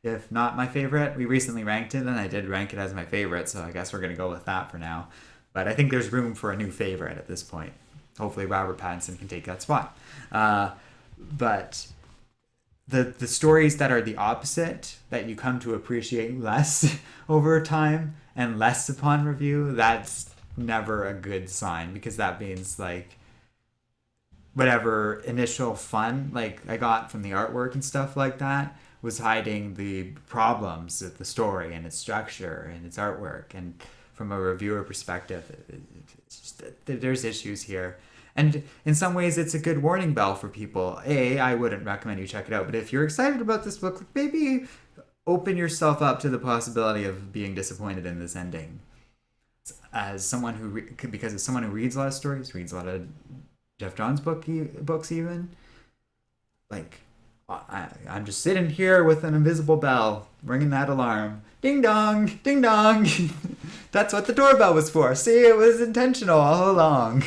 If not my favorite, we recently ranked it, and I did rank it as my favorite, so I guess we're going to go with that for now. But I think there's room for a new favorite at this point. Hopefully Robert Pattinson can take that spot. But the stories that are the opposite, that you come to appreciate less over time and less upon review, that's never a good sign, because that means, like, whatever initial fun, like, I got from the artwork and stuff like that, was hiding the problems with the story and its structure and its artwork. And from a reviewer perspective, there's issues here. And in some ways, it's a good warning bell for people. I wouldn't recommend you check it out, but if you're excited about this book, maybe open yourself up to the possibility of being disappointed in this ending. As someone who, because as someone who reads a lot of stories, reads a lot of Jeff Johns books even, like, I'm just sitting here with an invisible bell, ringing that alarm. Ding dong, ding dong. That's what the doorbell was for. See, it was intentional all along.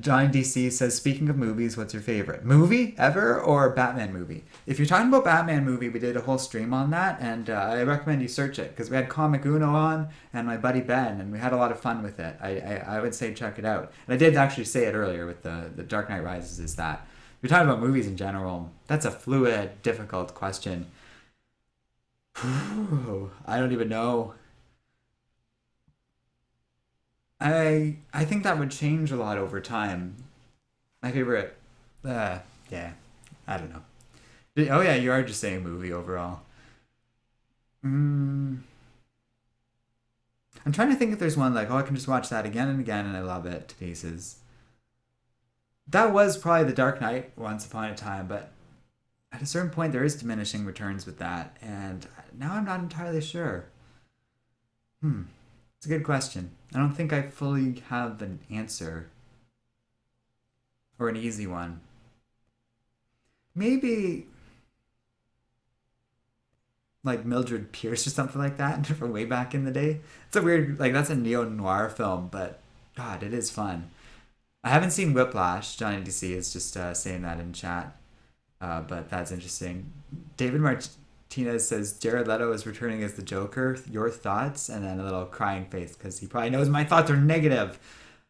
John DC says, speaking of movies, what's your favorite movie ever, or Batman movie? If you're talking about Batman movie, we did a whole stream on that, and I recommend you search it, because we had Comic Uno on and my buddy Ben, and we had a lot of fun with it. I would say check it out. And I did actually say it earlier with the Dark Knight Rises, is that if you're talking about movies in general, that's a fluid, difficult question. I don't even know. I think that would change a lot over time. My favorite, yeah, I don't know. Oh yeah, you are just saying movie overall. Mm, I'm trying to think if there's one like, oh, I can just watch that again and again and I love it to pieces. That was probably The Dark Knight once upon a time, but at a certain point there is diminishing returns with that, and now I'm not entirely sure. Hmm, it's a good question. I don't think I fully have an answer or an easy one. Maybe like Mildred Pierce or something like that from way back in the day. It's a weird, like, that's a neo-noir film, but God, it is fun. I haven't seen Whiplash. Johnny DC is just saying that in chat, but that's interesting. David Martinez says Jared Leto is returning as the Joker. Your thoughts? And then a little crying face, because he probably knows my thoughts are negative.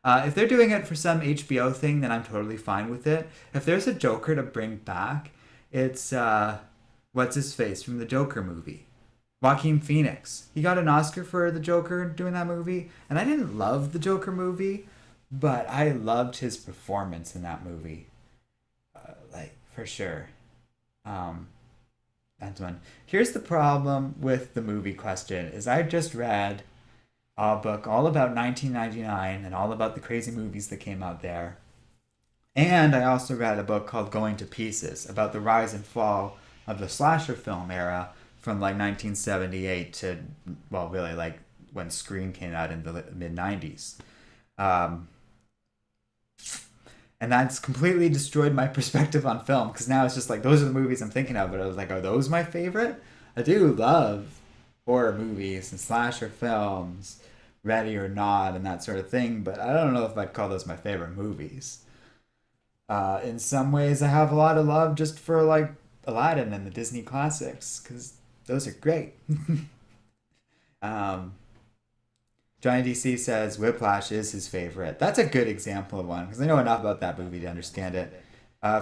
If they're doing it for some HBO thing, then I'm totally fine with it. If there's a Joker to bring back, it's what's his face from the Joker movie, Joaquin Phoenix. He got an Oscar for the Joker doing that movie, and I didn't love the Joker movie, but I loved his performance in that movie, like for sure. Um, that's one. Here's the problem with the movie question: is I just read a book all about 1999 and all about the crazy movies that came out there. And I also read a book called Going to Pieces about the rise and fall of the slasher film era from like 1978 to, well, really like when Scream came out in the mid 90s. Um, and that's completely destroyed my perspective on film because now it's just like those are the movies I'm thinking of, but I was like, are those my favorite? I do love horror movies and slasher films, Ready or Not, and that sort of thing, but I don't know if I'd call those my favorite movies. In some ways, I have a lot of love just for like Aladdin and the Disney classics because those are great. um, Johnny DC says Whiplash is his favorite. That's a good example of one because I know enough about that movie to understand it.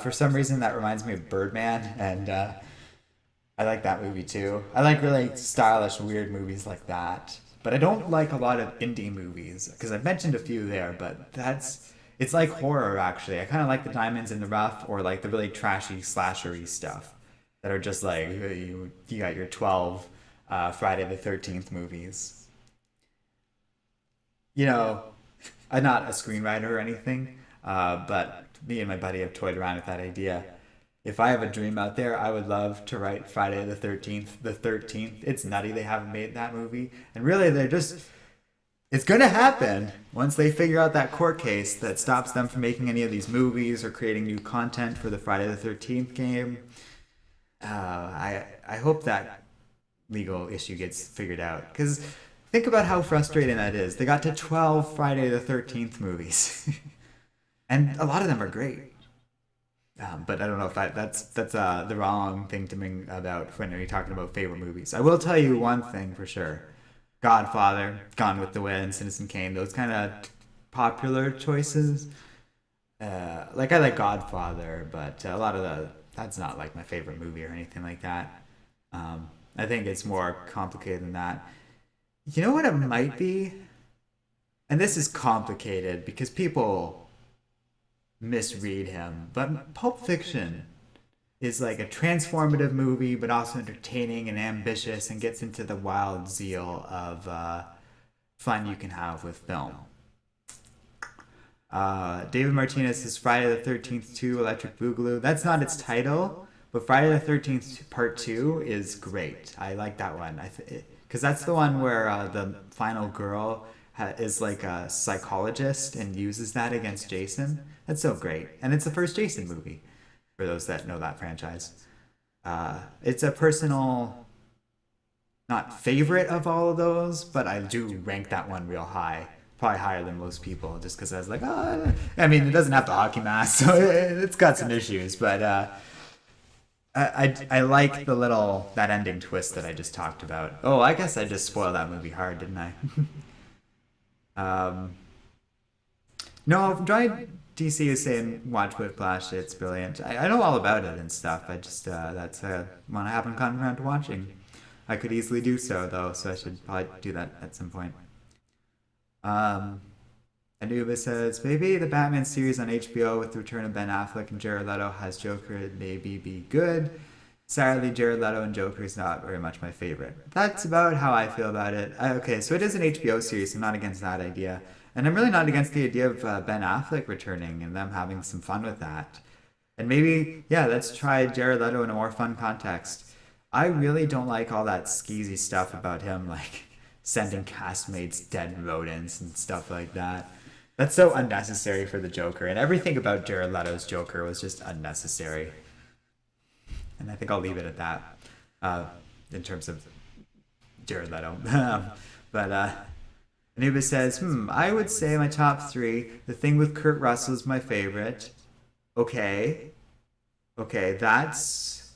For some reason, that reminds me of Birdman, and I like that movie too. I like really stylish, weird movies like that. But I don't like a lot of indie movies because I've mentioned a few there, but that's it's like horror actually. I kind of like the Diamonds in the Rough or like the really trashy slashery stuff that are just like you got your 12 Friday the 13th movies. You know, I'm not a screenwriter or anything, but me and my buddy have toyed around with that idea. If I have a dream out there, I would love to write Friday the 13th, the 13th. It's nutty they haven't made that movie. And really, they're just, it's going to happen once they figure out that court case that stops them from making any of these movies or creating new content for the Friday the 13th game. I hope that legal issue gets figured out. Because think about how frustrating that is. They got to 12 Friday the 13th movies. And a lot of them are great. But I don't know if that's the wrong thing to bring about when you're talking about favorite movies. I will tell you one thing for sure: Godfather, Gone with the Wind, Citizen Kane. Those kind of popular choices. Like I like Godfather, but a lot of that's not like my favorite movie or anything like that. I think it's more complicated than that. You know what it might be, and this is complicated because people misread him, but Pulp Fiction is like a transformative movie, but also entertaining and ambitious, and gets into the wild zeal of fun you can have with film. David Martinez says Friday the 13th 2 Electric Boogaloo. That's not its title, but Friday the 13th Part 2 is great. I like that one. Because that's the one where the final girl is like a psychologist and uses that against Jason. That's so great. And it's the first Jason movie, for those that know that franchise. It's a personal, not favorite of all of those, but I do rank that one real high. Probably higher than most people, just because I was like, oh, I mean, it doesn't have the hockey mask, so it's got some issues, but I like that ending twist that I just talked about. Oh, I guess I just spoiled that movie hard, didn't I? No, Dry DC is saying watch Whiplash. It's brilliant. I know all about it and stuff. I just that's one I haven't gotten around to watching. I could easily do so though, so I should probably do that at some point. Um, Anubis says maybe the Batman series on HBO with the return of Ben Affleck and Jared Leto has Joker maybe be good. Sadly, Jared Leto and Joker is not very much my favorite. That's about how I feel about it. Okay, so it is an HBO series. I'm not against that idea. And I'm really not against the idea of Ben Affleck returning and them having some fun with that. And maybe, yeah, let's try Jared Leto in a more fun context. I really don't like all that skeezy stuff about him, like sending castmates dead rodents and stuff like that. That's so unnecessary for the Joker. And everything about Jared Leto's Joker was just unnecessary. And I think I'll leave it at that in terms of Jared Leto. But Anubis says, I would say my top three. The Thing with Kurt Russell is my favorite. Okay, that's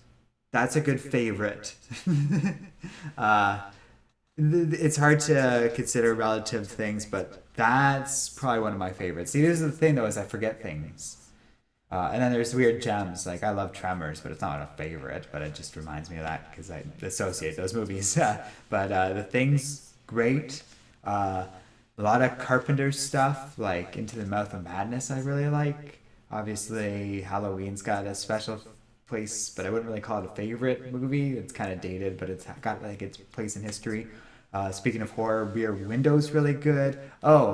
a good favorite. It's hard to consider relative things, but that's probably one of my favorites. See, this is the thing though, is I forget things. And then there's weird gems. Like I love Tremors, but it's not a favorite. But it just reminds me of that because I associate those movies. But The Thing's great. A lot of Carpenter stuff, like Into the Mouth of Madness, I really like. Obviously, Halloween's got a special place, but I wouldn't really call it a favorite movie. It's kind of dated, but it's got like its place in history. Speaking of horror, Rear Window's really good. Oh,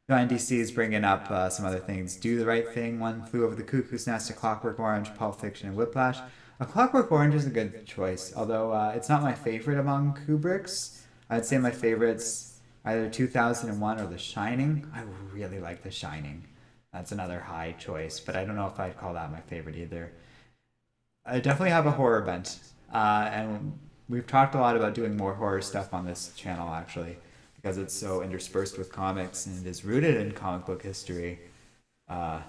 Ryan DC is bringing up some other things. Do the Right Thing, One Flew Over the Cuckoo's Nest, A Clockwork Orange, Pulp Fiction, and Whiplash. A Clockwork Orange is a good choice, although it's not my favorite among Kubrick's. I'd say my favorites either 2001 or The Shining. I really like The Shining. That's another high choice, but I don't know if I'd call that my favorite either. I definitely have a horror bent, and we've talked a lot about doing more horror stuff on this channel actually, because it's so interspersed with comics and it is rooted in comic book history, uh,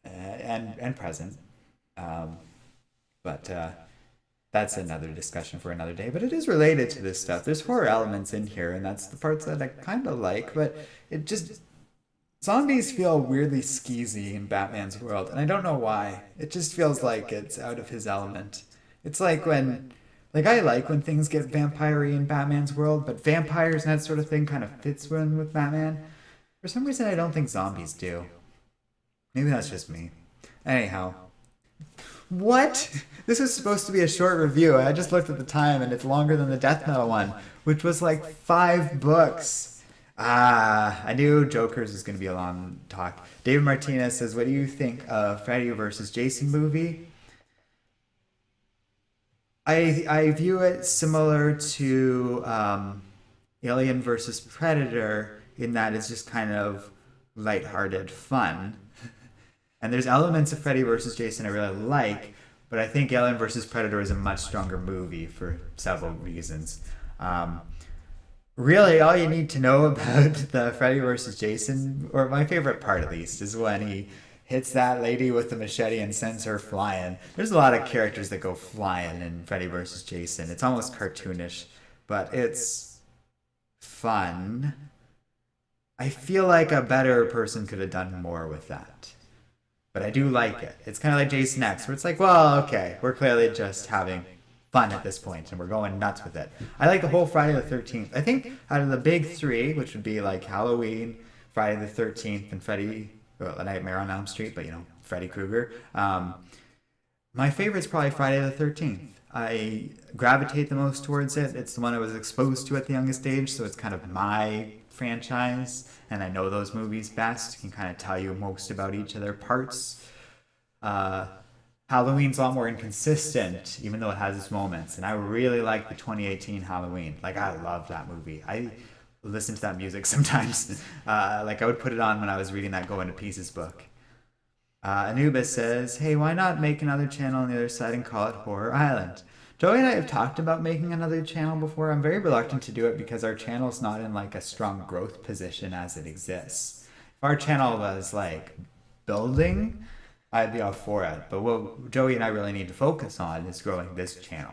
and present. Um, but that's another discussion for another day. But it is related to this stuff. There's horror elements in here, and that's the parts that I kind of like. But it just zombies feel weirdly skeezy in Batman's world, and I don't know why. It just feels like it's out of his element. It's like when, like I like when things get vampire-y in Batman's world, but vampires and that sort of thing kind of fits in with Batman. For some reason, I don't think zombies do. Maybe that's just me. Anyhow, what? This was supposed to be a short review. I just looked at the time and it's longer than the death metal one, which was like 5 books. I knew Joker's was going to be a long talk. David Martinez says, what do you think of Freddy versus Jason movie? I view it similar to Alien versus Predator in that it's just kind of lighthearted fun. And there's elements of Freddy versus Jason I really like, but I think Alien versus Predator is a much stronger movie for several reasons. Um, Really, all you need to know about the Freddy versus Jason, or my favorite part at least, is when he hits that lady with the machete and sends her flying. There's a lot of characters that go flying in Freddy versus Jason. It's almost cartoonish, but it's fun. I feel like a better person could have done more with that. But I do like it. It's kind of like Jason X, where it's like, well, okay, we're clearly just having fun at this point, and we're going nuts with it. I like the whole Friday the 13th. I think out of the big three, which would be like Halloween, Friday the 13th, and Freddy, well, A Nightmare on Elm Street, but you know, Freddy Krueger. My favorite's probably Friday the 13th. I gravitate the most towards it. It's the one I was exposed to at the youngest age, so it's kind of my franchise, and I know those movies best. Can kind of tell you most about each of their parts. Uh, Halloween's a lot more inconsistent, even though it has its moments. And I really like the 2018 Halloween. Like, I love that movie. I listen to that music sometimes. Like, I would put it on when I was reading that Go Into Pieces book. Anubis says, hey, why not make another channel on the other side and call it Horror Island? Joey and I have talked about making another channel before. I'm very reluctant to do it because our channel's not in, like, a strong growth position as it exists. If our channel was, like, building, I'd be all for it. But what Joey and I really need to focus on is growing this channel.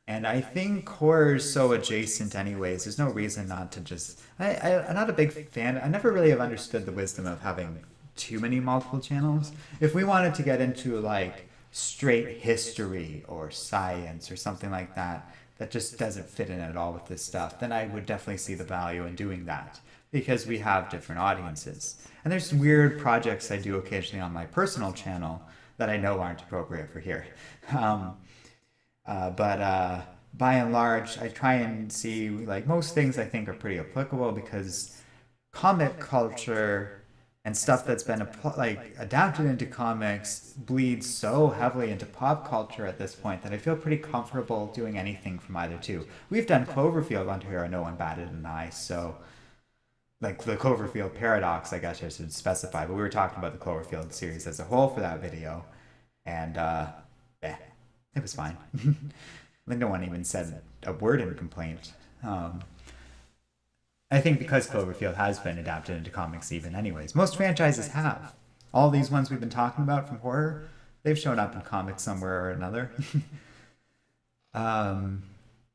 And I think horror is so adjacent anyways. There's no reason not to just... I'm not a big fan. I never really have understood the wisdom of having too many multiple channels. If we wanted to get into like straight history or science or something like that, that just doesn't fit in at all with this stuff, then I would definitely see the value in doing that because we have different audiences. And there's weird projects I do occasionally on my personal channel that I know aren't appropriate for here. But by and large, I try and see, like, most things I think are pretty applicable because comic culture and stuff that's been like adapted into comics bleeds so heavily into pop culture at this point that I feel pretty comfortable doing anything from either two. We've done Cloverfield on here, no one batted an eye, so like the Cloverfield paradox, I guess I should specify, but we were talking about the Cloverfield series as a whole for that video, and it was fine. Like no one even said a word in complaint. I think because Cloverfield has been adapted into comics even anyways. Most franchises have. All these ones we've been talking about from horror, they've shown up in comics somewhere or another.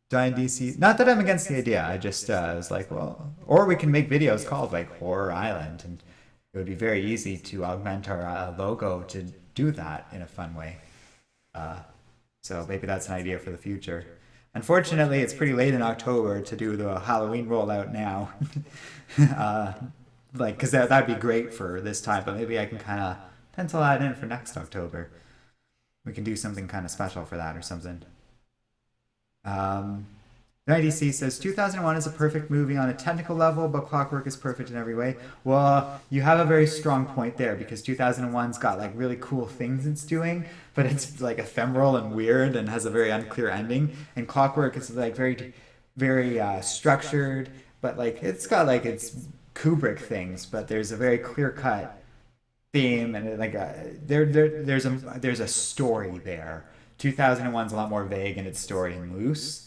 Giant DC. Not that I'm against the idea. I just was like, well, or we can make videos called like Horror Island, and it would be very easy to augment our logo to do that in a fun way. Uh, so maybe that's an idea for the future. Unfortunately, it's pretty late in October to do the Halloween rollout now. uh, like, because that'd be great for this time, but maybe I can kind of pencil that in for next October. We can do something kind of special for that or something. Um, 90C says 2001 is a perfect movie on a technical level, but Clockwork is perfect in every way. Well, you have a very strong point there because 2001's got like really cool things it's doing, but it's like ephemeral and weird and has a very unclear ending. And Clockwork is like very structured, but like it's got like its Kubrick things, but there's a very clear cut theme and like there's a story there. 2001's a lot more vague in its story and loose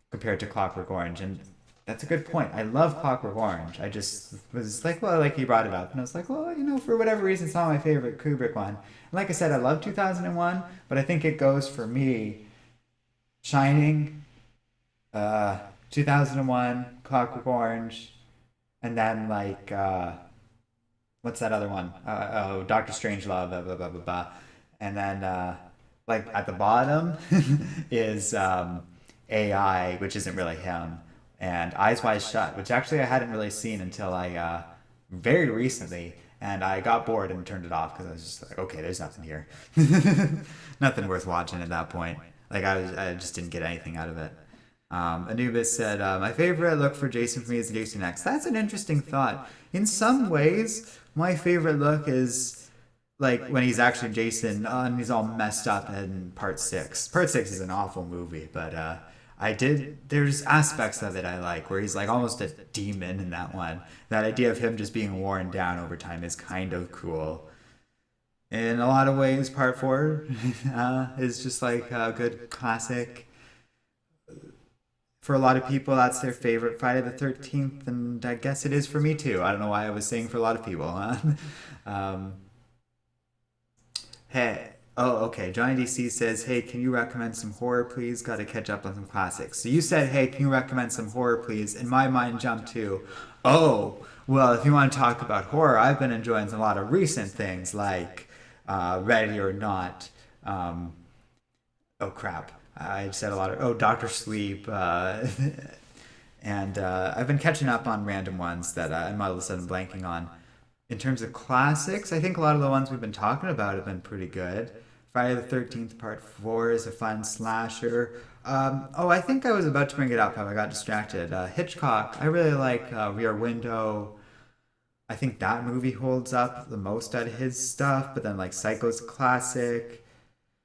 compared to Clockwork Orange, and that's a good point. I love Clockwork Orange. I just was like, well, like you brought it up, and I was like, well, for whatever reason, it's not my favorite Kubrick one. And like I said, I love 2001, but I think it goes for me Shining, 2001, Clockwork Orange, and then like what's that other one? Oh, Doctor Strangelove, blah blah blah blah blah, and then like at the bottom is AI, which isn't really him, and Eyes Wide Shut, which actually I hadn't really seen until I very recently, and I got bored and turned it off because I was just like, okay, there's nothing here, nothing worth watching at that point. Like I just didn't get anything out of it. Anubis said, my favorite look for Jason for me is Jason X. That's an interesting thought. In some ways, my favorite look is like when he's actually Jason and he's all messed up in part six. Part six is an awful movie, but there's aspects of it I like where he's like almost a demon in that one. That idea of him just being worn down over time is kind of cool. In a lot of ways, part four is just like a good classic. For a lot of people, that's their favorite Friday the 13th, and I guess it is for me too. I don't know why I was saying for a lot of people. Hey, oh, okay. Johnny DC says, hey, can you recommend some horror, please? Got to catch up on some classics. So you said, hey, can you recommend some horror, please? And my mind jumped to, oh, well, if you want to talk about horror, I've been enjoying a lot of recent things like Ready or Not. Oh, crap. I said a lot of, Doctor Sleep. And I've been catching up on random ones that I'm all of a sudden blanking on. In terms of classics, I think a lot of the ones we've been talking about have been pretty good. Friday the 13th Part 4 is a fun slasher. I think I was about to bring it up, how I got distracted. Hitchcock, I really like Rear Window. I think that movie holds up the most out of his stuff, but then like Psycho's a classic.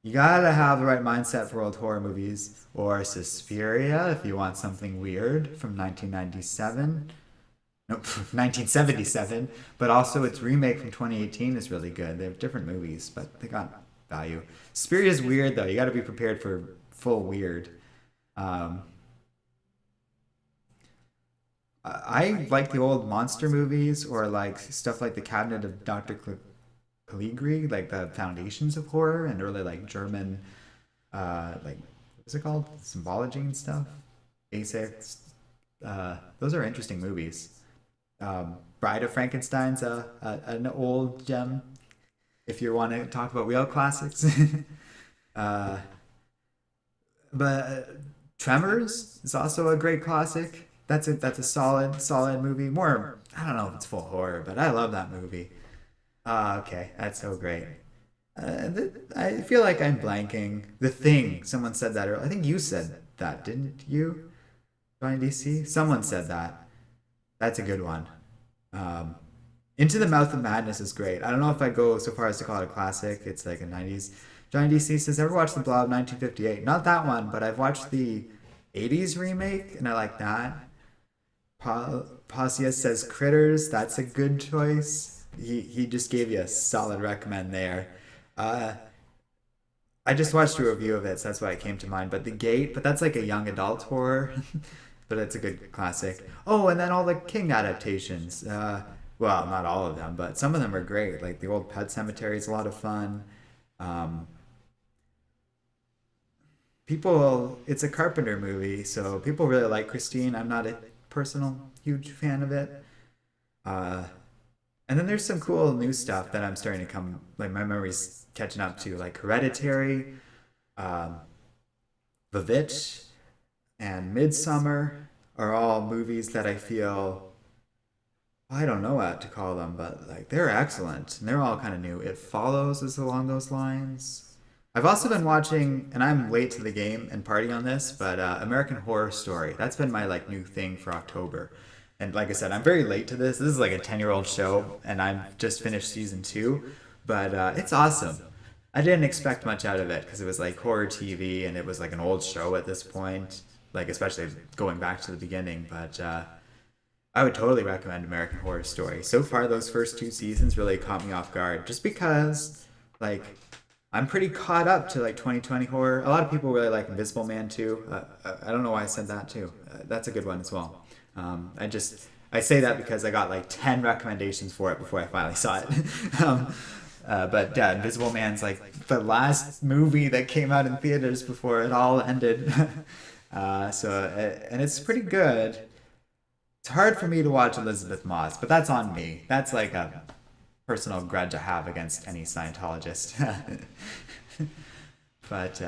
You gotta have the right mindset for old horror movies. Or Suspiria, if you want something weird, from 1997. Nope, 1977. But also its remake from 2018 is really good. They have different movies, but they got value. Suspiria is weird, though. You gotta be prepared for full weird. I like the old monster movies, or like stuff like The Cabinet of Dr. Caligari, like the foundations of horror and early like German, like what's it called, symbology and stuff. Basics. Those are interesting movies. Bride of Frankenstein's an old gem. If you want to talk about real classics, uh, but Tremors is also a great classic. That's a solid movie. More, I don't know if it's full horror, but I love that movie. Okay, that's so great. I feel like I'm blanking. The Thing. Someone said that earlier. I think you said that, didn't you? Johnny DC? Someone said that. That's a good one. Um, Into the Mouth of Madness is great. I don't know if I'd go so far as to call it a classic. It's like a 90s. Johnny DC says, ever watched The Blob 1958? Not that one, but I've watched the 80s remake, and I like that. Pasia says Critters. That's a good choice. He just gave you a solid recommend there. Uh, I just watched a review of it, so that's why it came to mind. But The Gate, but that's like a young adult horror, but it's a good classic. Oh, and then all the King adaptations. Well, not all of them, but some of them are great. Like the old Pet Cemetery is a lot of fun. Um, it's a Carpenter movie, so people really like Christine. I'm not a personal huge fan of it. Uh, and then there's some cool new stuff that I'm starting to come, like my memory's catching up to, like Hereditary, um, The Witch, and Midsummer are all movies that I feel I don't know what to call them, but like they're excellent and they're all kind of new. It Follows is along those lines. I've also been watching, and I'm late to the game and party on this, but American Horror Story. That's been my like new thing for October. And like I said, I'm very late to this. This is like a 10-year-old show, and I've just finished season two, but it's awesome. I didn't expect much out of it because it was like horror TV and it was like an old show at this point, like especially going back to the beginning. But I would totally recommend American Horror Story. So far, those first two seasons really caught me off guard, just because, like, I'm pretty caught up to like 2020 horror. A lot of people really like Invisible Man too. I don't know why I said that too. That's a good one as well. I say that because I got like 10 recommendations for it before I finally saw it. But yeah, Invisible Man's like the last movie that came out in theaters before it all ended. And it's pretty good. It's hard for me to watch Elizabeth Moss, but that's on me. That's like a personal grudge I have against any Scientologist. But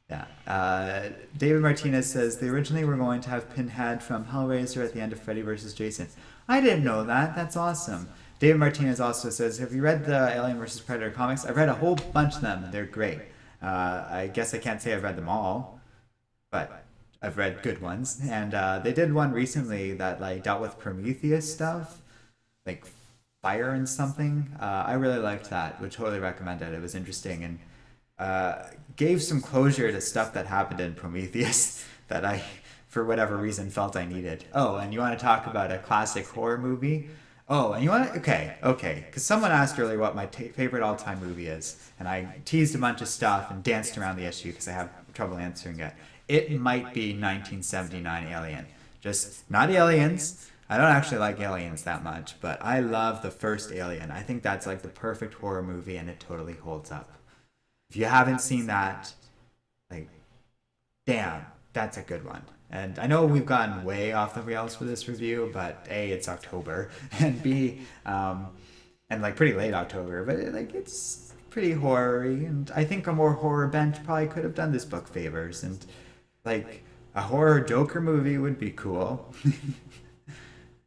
yeah. David Martinez says they originally were going to have Pinhead from Hellraiser at the end of Freddy vs. Jason. I didn't know that. That's awesome. David Martinez also says, have you read the Alien vs. Predator comics? I've read a whole bunch of them. They're great. I guess I can't say I've read them all, but I've read good ones. And they did one recently that like dealt with Prometheus stuff, like fire and something. I really liked that. Would totally recommend it. It was interesting and gave some closure to stuff that happened in Prometheus that I, for whatever reason, felt I needed. Oh, and you want to talk about a classic horror movie? Oh, and you want to, okay. Because someone asked earlier what my favorite all-time movie is, and I teased a bunch of stuff and danced around the issue because I have trouble answering it. It might be 1979 Alien. Just not Aliens. I don't actually like Aliens that much, but I love the first Alien. I think that's like the perfect horror movie, and it totally holds up. If you haven't seen that, like, damn, that's a good one. And I know we've gotten way off the rails for this review, but A, it's October, and B, and like pretty late October, but like it's pretty horror-y, and I think a more horror bent probably could have done this book favors, and like a horror Joker movie would be cool.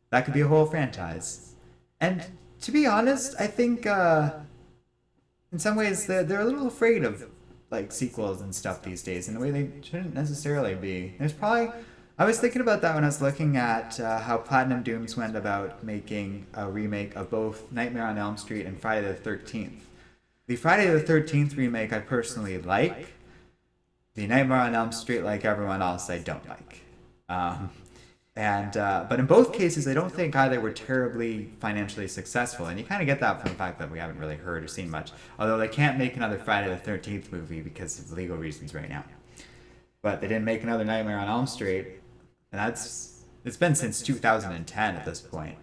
That could be a whole franchise. And to be honest, I think in some ways they're a little afraid of like sequels and stuff these days in a way they shouldn't necessarily be. There's probably I was thinking about that when I was looking at how Platinum Dooms went about making a remake of both Nightmare on Elm Street and Friday the 13th. The Friday the 13th remake I personally like. The Nightmare on Elm Street, like everyone else, I don't like. But in both cases, I don't think either were terribly financially successful, and you kind of get that from the fact that we haven't really heard or seen much. Although they can't make another Friday the 13th movie because of legal reasons right now. But they didn't make another Nightmare on Elm Street, and it's been since 2010 at this point.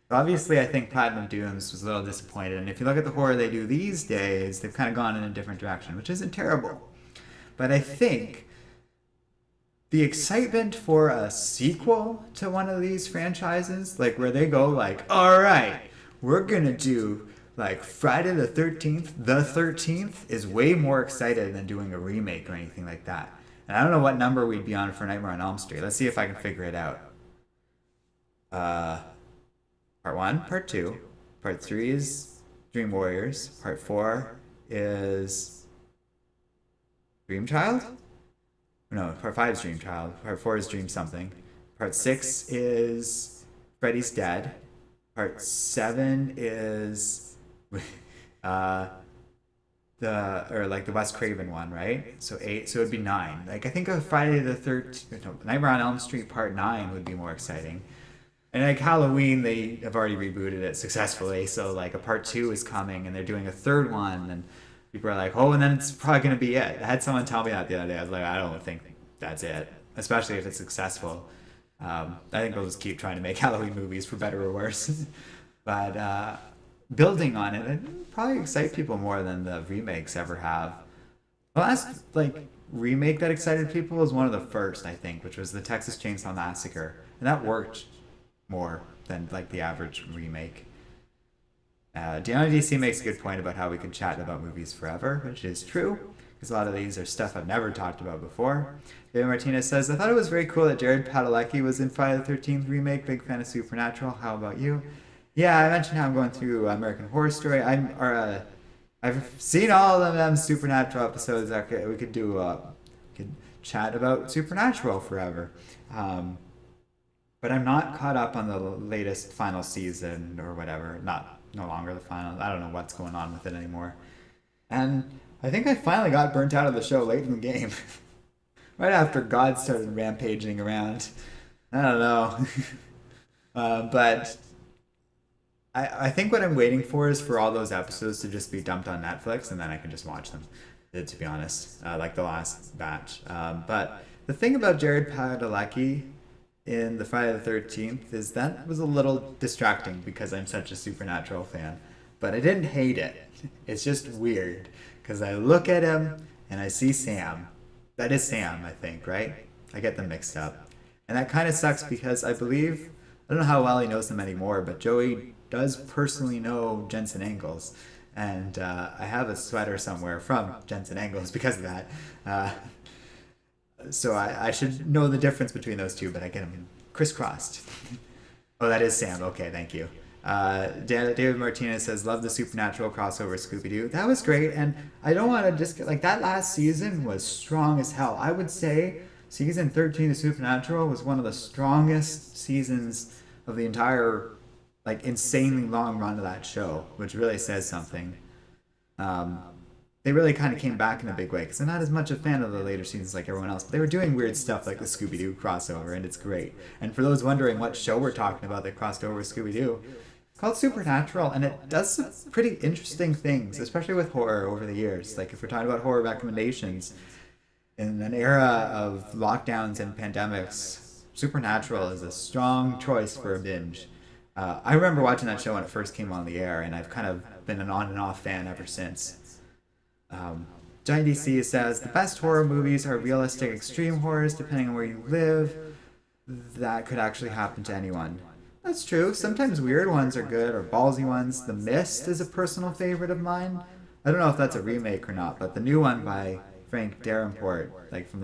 So obviously, I think Platinum Dooms was a little disappointed, and if you look at the horror they do these days, they've kind of gone in a different direction, which isn't terrible. But I think the excitement for a sequel to one of these franchises, like where they go like, all right, we're going to do like Friday the 13th, is way more excited than doing a remake or anything like that. And I don't know what number we'd be on for Nightmare on Elm Street. Let's see if I can figure it out. Part 1, Part 2. Part 3 is Dream Warriors. Part 4 is Dream Child? No, Part 5 is Dream Child. Part 4 is Dream Something. Part 6 is Freddy's Dead. Part 7 is the Wes Craven one, right? So 8, so it'd be 9. Like I think of Friday the 13th, no, Nightmare on Elm Street Part 9 would be more exciting. And like Halloween, they have already rebooted it successfully, so like a Part 2 is coming, and they're doing a third one, and people are like, oh, and then it's probably going to be it. I had someone tell me that the other day. I was like, I don't think that's it, especially if it's successful. I think they'll just keep trying to make Halloween movies for better or worse. But building on it probably excite people more than the remakes ever have. The last like remake that excited people was one of the first, I think, which was the Texas Chainsaw Massacre, and that worked more than like the average remake. Deanna DC makes a good point about how we can chat about movies forever, which is true, because a lot of these are stuff I've never talked about before. David Martinez says, I thought it was very cool that Jared Padalecki was in Friday the 13th remake. Big fan of Supernatural. How about you? Yeah, I mentioned how I'm going through American Horror Story. I've seen all of them Supernatural episodes. Okay, we could chat about Supernatural forever. But I'm not caught up on the latest final season or whatever. No longer the final. I don't know what's going on with it anymore. And I think I finally got burnt out of the show late in the game. Right after God started rampaging around. I don't know. But I think what I'm waiting for is for all those episodes to just be dumped on Netflix, and then I can just watch them, to be honest, like the last batch. But the thing about Jared Padalecki in the Friday the 13th is that was a little distracting because I'm such a Supernatural fan. But I didn't hate it. It's just weird because I look at him and I see Sam. That is Sam, I think, right? I get them mixed up. And that kind of sucks because I believe, I don't know how well he knows them anymore, but Joey does personally know Jensen Ackles. And I have a sweater somewhere from Jensen Ackles because of that. So I should know the difference between those two, but I get them crisscrossed. Oh, that is Sam. Okay, thank you. David Martinez says, love the Supernatural crossover Scooby-Doo. That was great, and I don't want to just like that last season was strong as hell. I would say season 13 of Supernatural was one of the strongest seasons of the entire like insanely long run of that show, which really says something. They really kind of came back in a big way because I'm not as much a fan of the later seasons like everyone else, but they were doing weird stuff like the Scooby-Doo crossover, and it's great. And for those wondering what show we're talking about that crossed over with Scooby-Doo, it's called Supernatural, and it does some pretty interesting things, especially with horror over the years. Like if we're talking about horror recommendations, in an era of lockdowns and pandemics, Supernatural is a strong choice for a binge. I remember watching that show when it first came on the air, and I've kind of been an on and off fan ever since. Giant DC says, the best horror movies are realistic extreme horrors depending on where you live. That could actually happen to anyone. That's true. Sometimes weird ones are good, or ballsy ones. The Mist is a personal favorite of mine. I don't know if that's a remake or not, but the new one by Frank Darabont, like from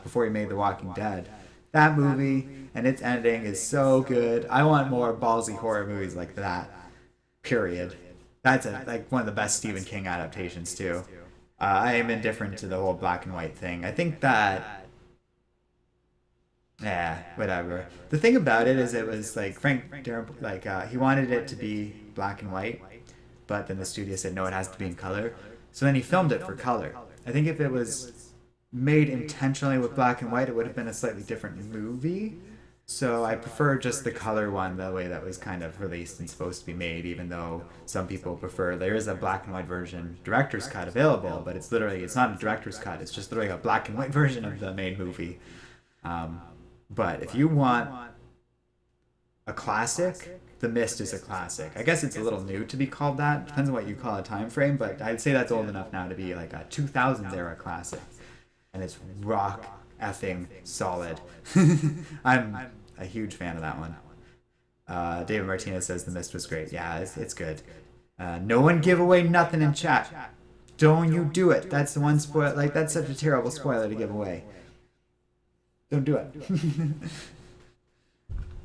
before he made The Walking Dead, that movie and its ending is so good. I want more ballsy horror movies like that. Period. That's like one of the best Stephen King adaptations too. I am indifferent to the whole black and white thing. I think that, whatever. The thing about it is it was like Frank Darabont, like he wanted it to be black and white, but then the studio said no, it has to be in color. So then he filmed it for color. I think if it was made intentionally with black and white, it would have been a slightly different movie. So I prefer just the color one, the way that was kind of released and supposed to be made, even though some people prefer, there is a black and white version, director's cut available, but it's not a director's cut, it's just literally a black and white version of the main movie. But if you want a classic, The Mist is a classic. I guess it's a little new to be called that, depends on what you call a time frame, but I'd say that's old enough now to be like a 2000s era classic. And it's rock effing solid. I'm a huge fan of that one. David Martinez says The Mist was great. Yeah, it's good. No one give away nothing in chat. Don't you do it. That's the one spoil. Like that's such a terrible spoiler to give away. Don't do it.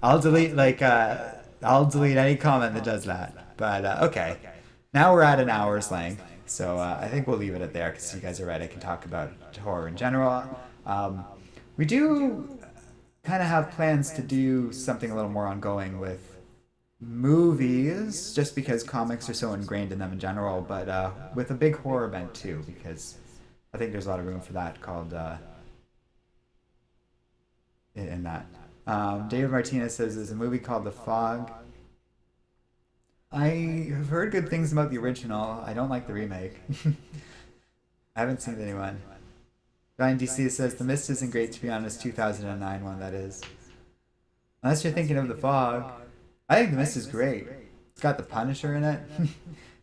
I'll delete any comment that does that. But okay, now we're at an hour's length, so I think we'll leave it at there because you guys are right. I can talk about horror in general. We do kind of have plans to do something a little more ongoing with movies, just because comics are so ingrained in them in general, but with a big horror event too, because I think there's a lot of room for that called in that. David Martinez says there's a movie called The Fog. I have heard good things about the original. I don't like the remake. I haven't seen the new one. Ryan DC says The Mist isn't great, to be honest. 2009 one, that is. Unless you're thinking of The Fog. I think The Mist is great. It's got the Punisher in it.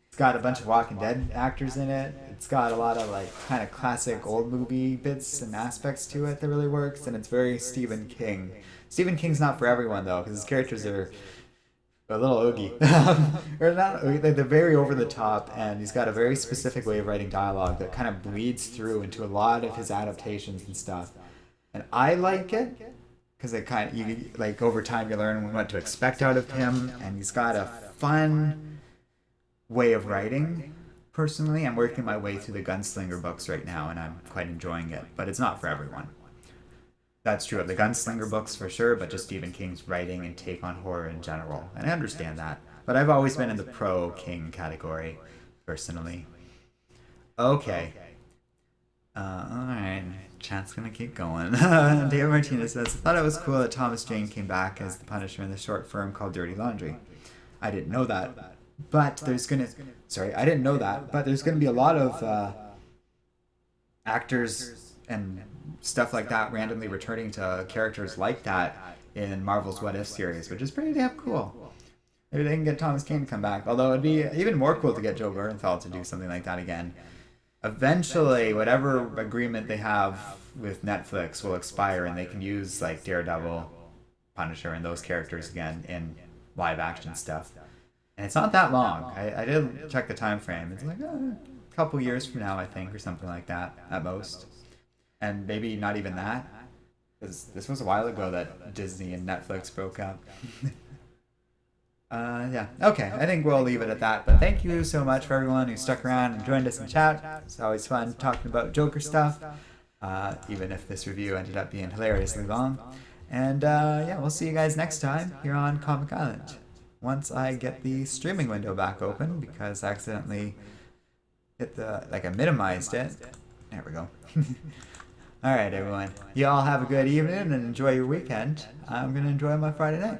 It's got a bunch of Walking Dead actors in it. It's got a lot of like kind of classic old movie bits and aspects to it that really works, and it's very Stephen King. Stephen King's not for everyone though, because his characters are a little oogie, or not oogie, they're very over the top, and he's got a very specific way of writing dialogue that kind of bleeds through into a lot of his adaptations and stuff. And I like it because it kind of you like over time you learn what to expect out of him, and he's got a fun way of writing. Personally, I'm working my way through the Gunslinger books right now, and I'm quite enjoying it, but it's not for everyone. That's true of the Gunslinger books for sure, but just Stephen King's writing and take on horror in general. And I understand that. But I've always been in the pro-King category, personally. Okay. Alright. Chat's gonna keep going. David Martinez says, I thought it was cool that Thomas Jane came back as the Punisher in the short film called Dirty Laundry. I didn't know that. But there's gonna... Sorry, I didn't know that. But there's gonna be a lot of actors and stuff like that randomly returning to characters like that in Marvel's What If series, which is pretty damn cool. Maybe they can get Thomas Jane to come back. Although it'd be even more cool to get Joe Bernthal to do something like that again. Eventually, whatever agreement they have with Netflix will expire, and they can use like Daredevil, Punisher, and those characters again in live action stuff. And it's not that long. I did check the time frame. It's like a couple years from now, I think, or something like that at most. And maybe not even that, because this was a while ago that Disney and Netflix broke up. Yeah. Okay, I think we'll leave it at that. But thank you so much for everyone who stuck around and joined us in chat. It's always fun talking about Joker stuff, even if this review ended up being hilariously long. And yeah, we'll see you guys next time here on Comic Island. Once I get the streaming window back open, because I accidentally hit the, like I minimized it. There we go. Alright everyone, you all have a good evening and enjoy your weekend. I'm going to enjoy my Friday night.